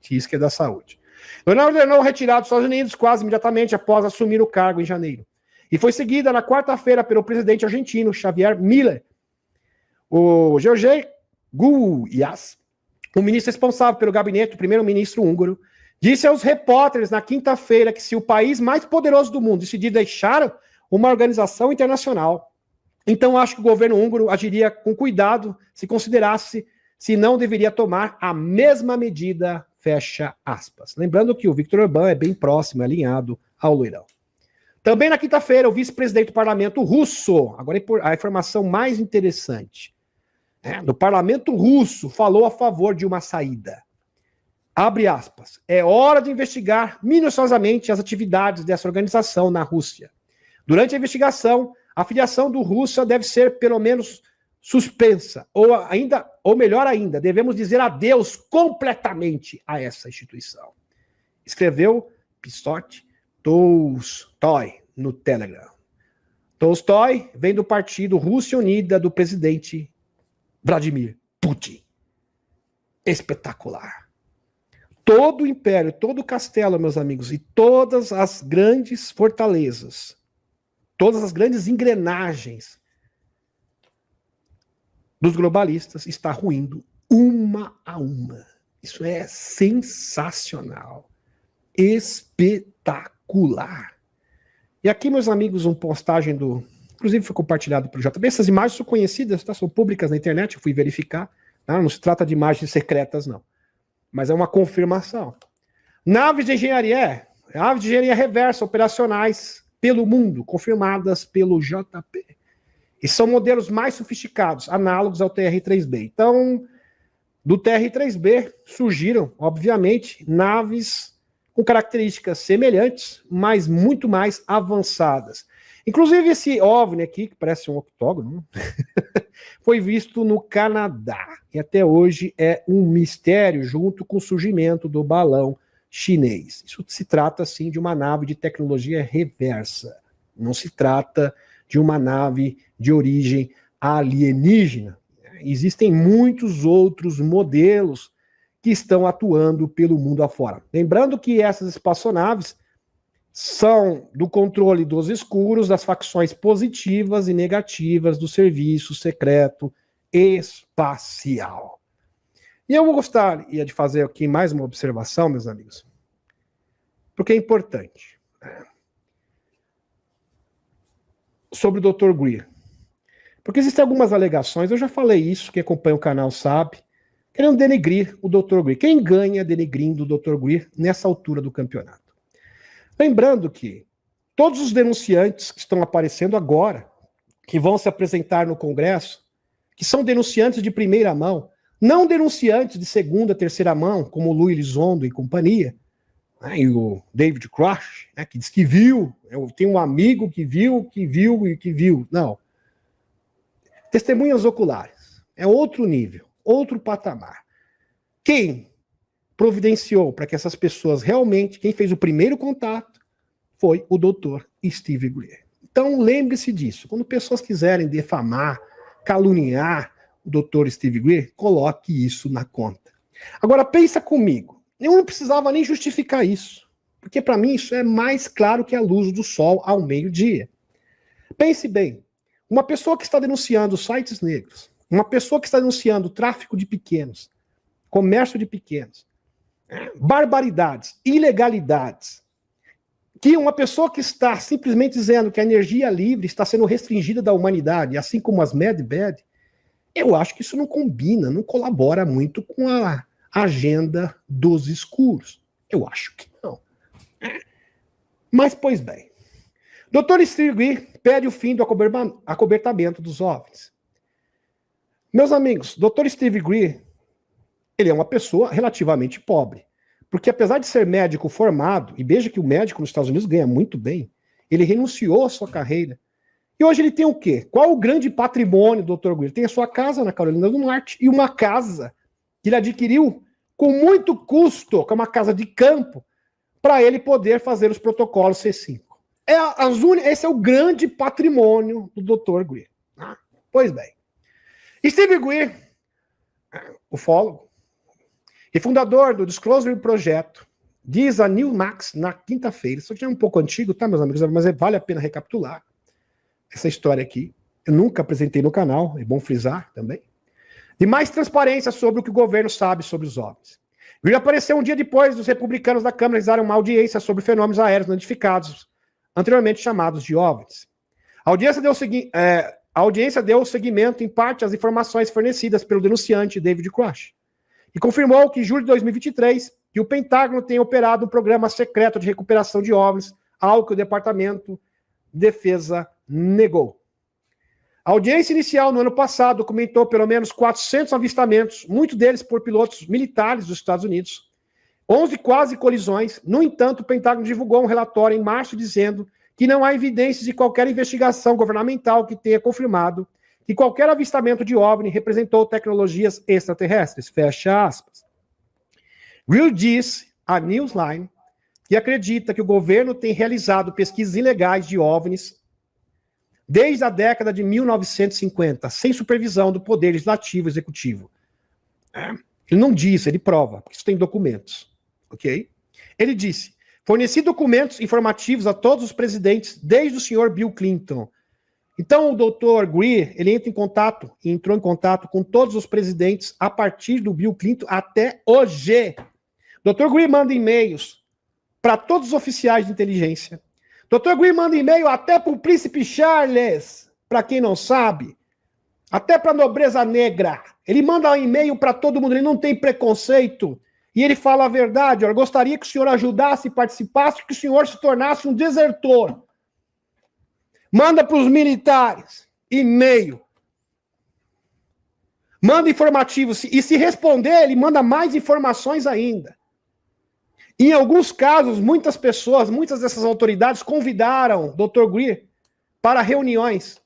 Diz que é da saúde. Ele ordenou a retirada dos Estados Unidos quase imediatamente após assumir o cargo em janeiro. E foi seguida na quarta-feira pelo presidente argentino Javier Milei. O Jorge Guyas, o ministro responsável pelo gabinete do primeiro-ministro húngaro, disse aos repórteres na quinta-feira que se o país mais poderoso do mundo decidir deixar uma organização internacional, então acho que o governo húngaro agiria com cuidado se considerasse se não deveria tomar a mesma medida, fecha aspas. Lembrando que o Viktor Orbán é bem próximo, alinhado ao Loirão. Também na quinta-feira, o vice-presidente do parlamento russo, agora a informação mais interessante, do parlamento russo, falou a favor de uma saída. Abre aspas. É hora de investigar minuciosamente as atividades dessa organização na Rússia. Durante a investigação, a filiação do Rússia deve ser pelo menos suspensa, ou melhor ainda, devemos dizer adeus completamente a essa instituição. Escreveu Pistote Tolstói no Telegram. Tolstói vem do partido Rússia Unida do presidente Vladimir Putin. Espetacular. Todo o império, todo o castelo, meus amigos, e todas as grandes fortalezas, todas as grandes engrenagens dos globalistas está ruindo uma a uma. Isso é sensacional. Espetacular. circular. E aqui, meus amigos, uma postagem inclusive foi compartilhado pelo JB. Essas imagens são conhecidas, tá? São públicas na internet, eu fui verificar. Tá? Não se trata de imagens secretas, não. Mas é uma confirmação. Naves de engenharia reversa operacionais pelo mundo, confirmadas pelo JP. E são modelos mais sofisticados, análogos ao TR-3B. Então, do TR-3B surgiram, obviamente, naves com características semelhantes, mas muito mais avançadas. Inclusive, esse OVNI aqui, que parece um octógono, foi visto no Canadá. E até hoje é um mistério, junto com o surgimento do balão chinês. Isso se trata, sim, de uma nave de tecnologia reversa. Não se trata de uma nave de origem alienígena. Existem muitos outros modelos que estão atuando pelo mundo afora. Lembrando que essas espaçonaves são do controle dos escuros, das facções positivas e negativas do serviço secreto espacial. E eu gostaria de fazer aqui mais uma observação, meus amigos, porque é importante. Sobre o Dr. Greer. Porque existem algumas alegações, eu já falei isso, quem acompanha o canal sabe, querendo denegrir o Dr. Greer. Quem ganha denegrindo o Dr. Greer nessa altura do campeonato? Lembrando que todos os denunciantes que estão aparecendo agora, que vão se apresentar no Congresso, que são denunciantes de primeira mão, não denunciantes de segunda, terceira mão, como o Luiz Elizondo e companhia, né, e o David Crush, né, que diz que viu, eu tenho um amigo que viu. Não. Testemunhas oculares. É outro nível, outro patamar. Quem providenciou para que essas pessoas realmente, quem fez o primeiro contato, foi o Dr. Steve Greer. Então lembre-se disso. Quando pessoas quiserem defamar, caluniar o Dr. Steve Greer, coloque isso na conta. Agora pensa comigo. Eu não precisava nem justificar isso, porque para mim isso é mais claro que a luz do sol ao meio-dia. Pense bem. Uma pessoa que está denunciando sites negros, uma pessoa que está denunciando tráfico de pequenos, comércio de pequenos, barbaridades, ilegalidades, que uma pessoa que está simplesmente dizendo que a energia livre está sendo restringida da humanidade, assim como as Mad Bad, eu acho que isso não combina, não colabora muito com a agenda dos escuros. Eu acho que não. Mas, pois bem, Dr. Steve Greer pede o fim do acobertamento dos OVNIs. Meus amigos, Dr. Steve Greer, ele é uma pessoa relativamente pobre. Porque apesar de ser médico formado, e veja que o médico nos Estados Unidos ganha muito bem, ele renunciou à sua carreira. E hoje ele tem o quê? Qual o grande patrimônio do Dr. Greer? Tem a sua casa na Carolina do Norte e uma casa que ele adquiriu com muito custo, que é uma casa de campo, para ele poder fazer os protocolos C5. Esse é o grande patrimônio do Dr. Greer. Pois bem. Steve Greer, ufólogo, e fundador do Disclosure Projeto, diz a Newsmax na quinta-feira, isso aqui é um pouco antigo, tá, meus amigos, mas vale a pena recapitular essa história aqui. Eu nunca apresentei no canal, é bom frisar também. De mais transparência sobre o que o governo sabe sobre os OVNIs. Greer apareceu um dia depois dos republicanos da Câmara realizarem uma audiência sobre fenômenos aéreos não identificados, anteriormente chamados de OVNIs. A audiência deu seguimento, em parte, às informações fornecidas pelo denunciante David Crush, e confirmou que em julho de 2023 que o Pentágono tem operado um programa secreto de recuperação de OVNIs, algo que o Departamento de Defesa negou. A audiência inicial no ano passado documentou pelo menos 400 avistamentos, muitos deles por pilotos militares dos Estados Unidos, 11 quase colisões. No entanto, o Pentágono divulgou um relatório em março dizendo que não há evidências de qualquer investigação governamental que tenha confirmado que qualquer avistamento de OVNI representou tecnologias extraterrestres. Fecha aspas. Greer disse à Newsline que acredita que o governo tem realizado pesquisas ilegais de OVNIs desde a década de 1950, sem supervisão do Poder Legislativo e Executivo. Ele não disse, ele prova, porque isso tem documentos. Ok? Ele disse, forneci documentos informativos a todos os presidentes, desde o senhor Bill Clinton. Então, o Dr. Greer, ele entrou em contato com todos os presidentes a partir do Bill Clinton até hoje. Dr. Greer manda e-mails para todos os oficiais de inteligência. Dr. Greer manda e-mail até para o príncipe Charles, para quem não sabe, até para a nobreza negra. Ele manda um e-mail para todo mundo, ele não tem preconceito. E ele fala a verdade, eu gostaria que o senhor ajudasse e participasse, que o senhor se tornasse um desertor. Manda para os militares, e-mail. Manda informativos, e se responder, ele manda mais informações ainda. Em alguns casos, muitas pessoas, muitas dessas autoridades convidaram Dr. Greer para reuniões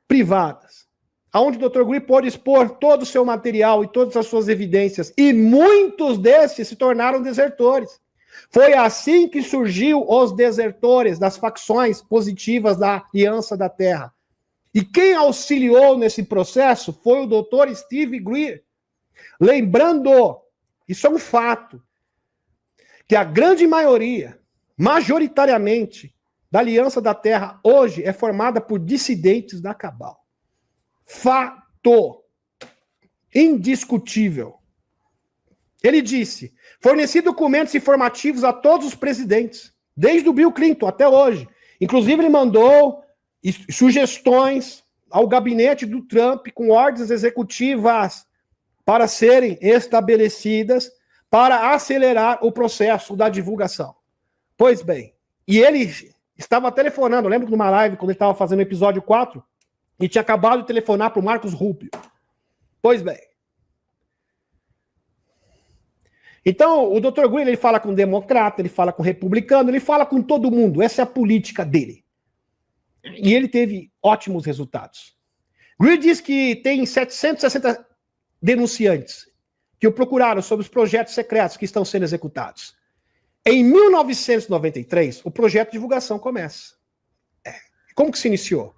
privadas, onde o Dr. Greer pôde expor todo o seu material e todas as suas evidências, e muitos desses se tornaram desertores. Foi assim que surgiu os desertores das facções positivas da Aliança da Terra. E quem auxiliou nesse processo foi o Dr. Steve Greer. Lembrando, isso é um fato, que a grande maioria, majoritariamente, da Aliança da Terra hoje é formada por dissidentes da Cabal. Fato. Indiscutível. Ele disse, forneci documentos informativos a todos os presidentes, desde o Bill Clinton até hoje. Inclusive, ele mandou sugestões ao gabinete do Trump com ordens executivas para serem estabelecidas para acelerar o processo da divulgação. Pois bem, e ele estava telefonando, eu lembro que numa live, quando ele estava fazendo o episódio 4, e tinha acabado de telefonar para o Marcos Rubio. Pois bem. Então, o Dr. Greer, ele fala com democrata, ele fala com republicano, ele fala com todo mundo. Essa é a política dele. E ele teve ótimos resultados. Greer diz que tem 760 denunciantes que o procuraram sobre os projetos secretos que estão sendo executados. Em 1993, o projeto de divulgação começa. Como que se iniciou?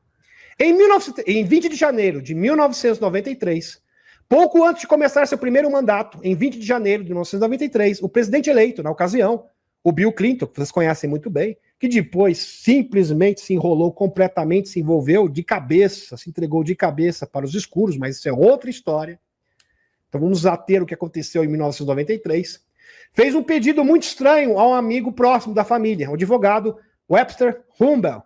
Em 20 de janeiro de 1993, pouco antes de começar seu primeiro mandato, em 20 de janeiro de 1993, o presidente eleito, na ocasião, o Bill Clinton, que vocês conhecem muito bem, que depois simplesmente se enrolou completamente, se envolveu de cabeça, se entregou de cabeça para os escuros, mas isso é outra história. Então vamos ater o que aconteceu em 1993. Fez um pedido muito estranho a um amigo próximo da família, o advogado Webster Humbel.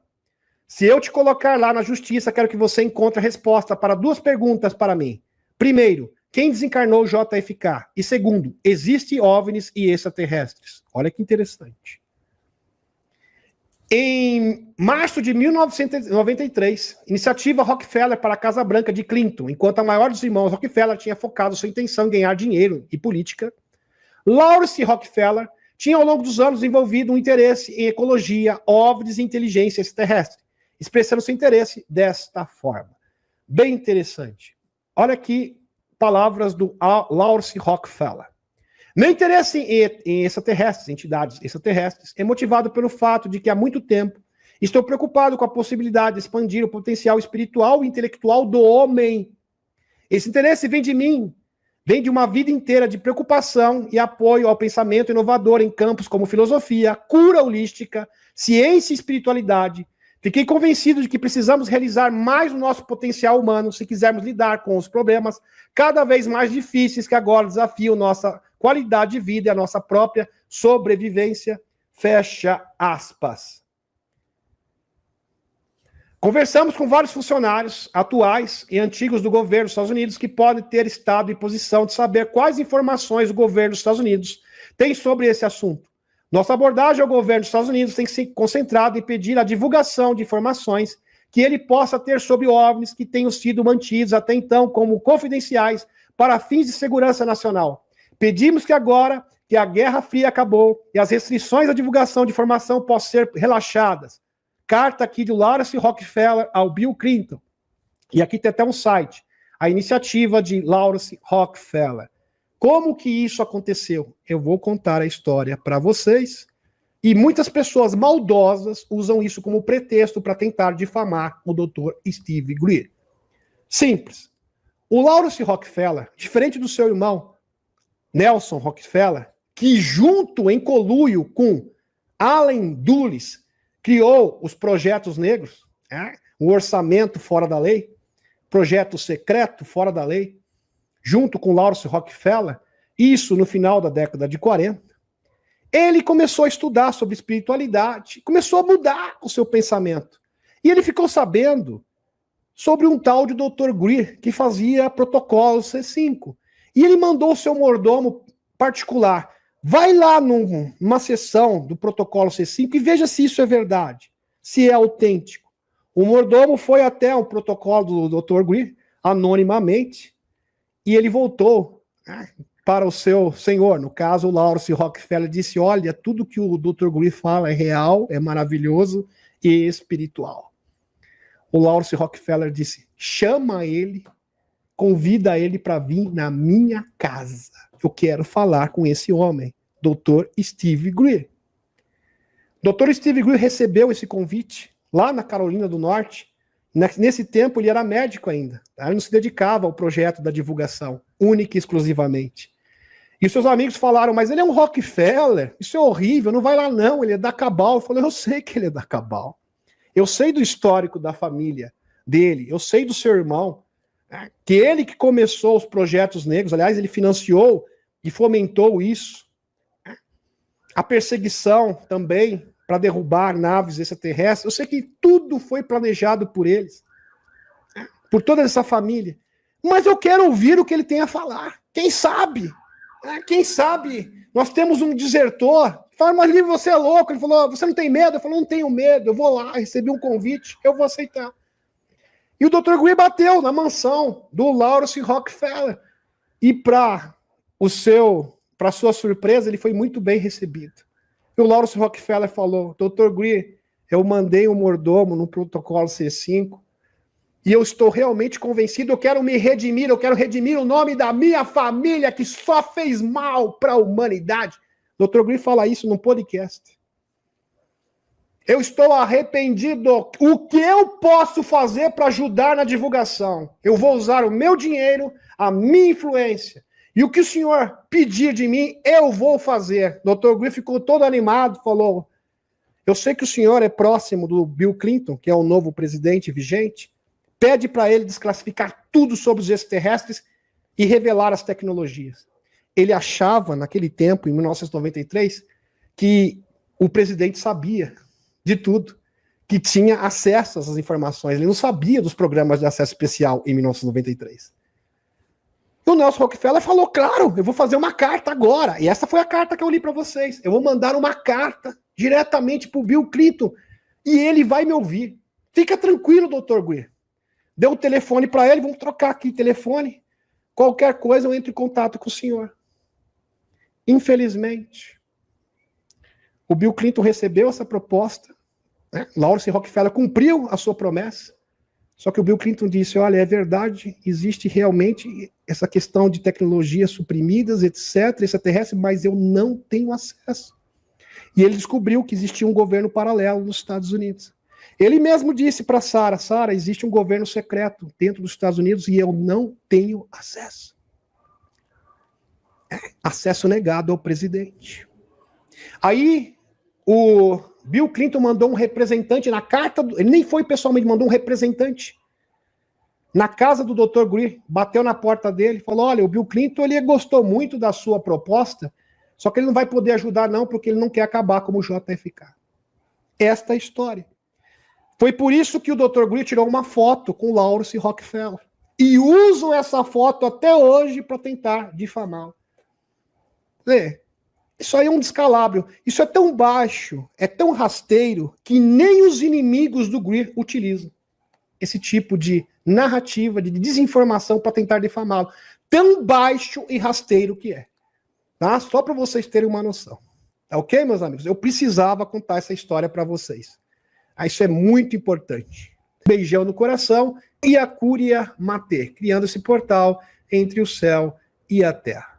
Se eu te colocar lá na justiça, quero que você encontre a resposta para 2 perguntas para mim. Primeiro, quem desencarnou o JFK? E segundo, existe OVNIs e extraterrestres? Olha que interessante. Em março de 1993, iniciativa Rockefeller para a Casa Branca de Clinton, enquanto a maior dos irmãos Rockefeller tinha focado sua intenção em ganhar dinheiro e política, Lawrence Rockefeller tinha ao longo dos anos desenvolvido um interesse em ecologia, OVNIs e inteligência extraterrestre, expressando seu interesse desta forma. Bem interessante. Olha aqui palavras do Lawrence Rockefeller. Meu interesse em extraterrestres, entidades extraterrestres, é motivado pelo fato de que há muito tempo estou preocupado com a possibilidade de expandir o potencial espiritual e intelectual do homem. Esse interesse vem de mim, vem de uma vida inteira de preocupação e apoio ao pensamento inovador em campos como filosofia, cura holística, ciência e espiritualidade. Fiquei convencido de que precisamos realizar mais o nosso potencial humano se quisermos lidar com os problemas cada vez mais difíceis que agora desafiam nossa qualidade de vida e a nossa própria sobrevivência. Fecha aspas. Conversamos com vários funcionários atuais e antigos do governo dos Estados Unidos que podem ter estado em posição de saber quais informações o governo dos Estados Unidos tem sobre esse assunto. Nossa abordagem ao governo dos Estados Unidos tem se concentrado em pedir a divulgação de informações que ele possa ter sobre OVNIs que tenham sido mantidos até então como confidenciais para fins de segurança nacional. Pedimos que agora que a Guerra Fria acabou e as restrições à divulgação de informação possam ser relaxadas. Carta aqui do Lawrence Rockefeller ao Bill Clinton. E aqui tem até um site, a iniciativa de Lawrence Rockefeller. Como que isso aconteceu? Eu vou contar a história para vocês. E muitas pessoas maldosas usam isso como pretexto para tentar difamar o Dr. Steve Greer. Simples. O Lawrence Rockefeller, diferente do seu irmão Nelson Rockefeller, que junto em conluio com Allen Dulles criou os projetos negros, o orçamento fora da lei, projeto secreto fora da lei, junto com Lawrence Rockefeller, isso no final da década de 40, Ele começou a estudar sobre espiritualidade, começou a mudar o seu pensamento. E ele ficou sabendo sobre um tal de Dr. Greer, que fazia protocolo C5. E ele mandou o seu mordomo particular, vai lá numa sessão do protocolo C5 e veja se isso é verdade, se é autêntico. O mordomo foi até o protocolo do Dr. Greer, anonimamente, e ele voltou para o seu senhor, no caso o Lawrence Rockefeller, disse, olha, tudo que o Dr. Greer fala é real, é maravilhoso e espiritual. O Lawrence Rockefeller disse, chama ele, convida ele para vir na minha casa. Eu quero falar com esse homem, Dr. Steve Greer. Dr. Steve Greer recebeu esse convite lá na Carolina do Norte. Nesse tempo ele era médico ainda. Ele não se dedicava ao projeto da divulgação, única e exclusivamente. E seus amigos falaram, mas ele é um Rockefeller, isso é horrível, não vai lá não, ele é da Cabal. Eu falei, eu sei que ele é da Cabal. Eu sei do histórico da família dele, eu sei do seu irmão, que ele que começou os projetos negros, aliás, ele financiou e fomentou isso. A perseguição também para derrubar naves extraterrestres, eu sei que tudo foi planejado por eles, por toda essa família. Mas eu quero ouvir o que ele tem a falar. Quem sabe? Quem sabe? Nós temos um desertor. Fala, mas livre, você é louco. Ele falou, você não tem medo? Eu falei, não tenho medo. Eu vou lá, recebi um convite, eu vou aceitar. E o Dr. Greer bateu na mansão do Lawrence Rockefeller. E para sua surpresa, ele foi muito bem recebido. E o Lawrence Rockefeller falou, Dr. Greer, eu mandei um mordomo no protocolo C5 e eu estou realmente convencido, eu quero me redimir, eu quero redimir o nome da minha família que só fez mal para a humanidade. Dr. Greer fala isso num podcast. Eu estou arrependido. O que eu posso fazer para ajudar na divulgação? Eu vou usar o meu dinheiro, a minha influência. E o que o senhor pedir de mim, eu vou fazer. Dr. Greer ficou todo animado, falou, eu sei que o senhor é próximo do Bill Clinton, que é o novo presidente vigente, pede para ele desclassificar tudo sobre os extraterrestres e revelar as tecnologias. Ele achava, naquele tempo, em 1993, que o presidente sabia de tudo, que tinha acesso a essas informações. Ele não sabia dos programas de acesso especial em 1993. E o Nelson Rockefeller falou, claro, eu vou fazer uma carta agora. E essa foi a carta que eu li para vocês. Eu vou mandar uma carta diretamente para o Bill Clinton e ele vai me ouvir. Fica tranquilo, Dr. Greer. Deu o telefone para ele, vamos trocar aqui telefone. Qualquer coisa eu entro em contato com o senhor. Infelizmente, o Bill Clinton recebeu essa proposta, né? Lawrence Rockefeller cumpriu a sua promessa, só que o Bill Clinton disse, olha, é verdade, existe realmente essa questão de tecnologias suprimidas, etc., extraterrestre, mas eu não tenho acesso. E ele descobriu que existia um governo paralelo nos Estados Unidos. Ele mesmo disse para Sarah, Sarah, existe um governo secreto dentro dos Estados Unidos e eu não tenho acesso. Acesso negado ao presidente. Aí o Bill Clinton mandou um representante na carta, ele nem foi pessoalmente, mandou um representante na casa do Dr. Greer, bateu na porta dele, falou, olha, o Bill Clinton ele gostou muito da sua proposta, só que ele não vai poder ajudar não, porque ele não quer acabar como o JFK. Esta é a história. Foi por isso que o Dr. Greer tirou uma foto com o Lawrence Rockefeller. E usam essa foto até hoje para tentar difamá-lo. Isso aí é um descalabro. Isso é tão baixo, é tão rasteiro, que nem os inimigos do Greer utilizam esse tipo de narrativa, de desinformação para tentar difamá-lo. Tão baixo e rasteiro que é. Tá? Só para vocês terem uma noção. Tá ok, meus amigos? Eu precisava contar essa história para vocês. Isso é muito importante. Beijão no coração e a Cúria Mater, criando esse portal entre o céu e a terra.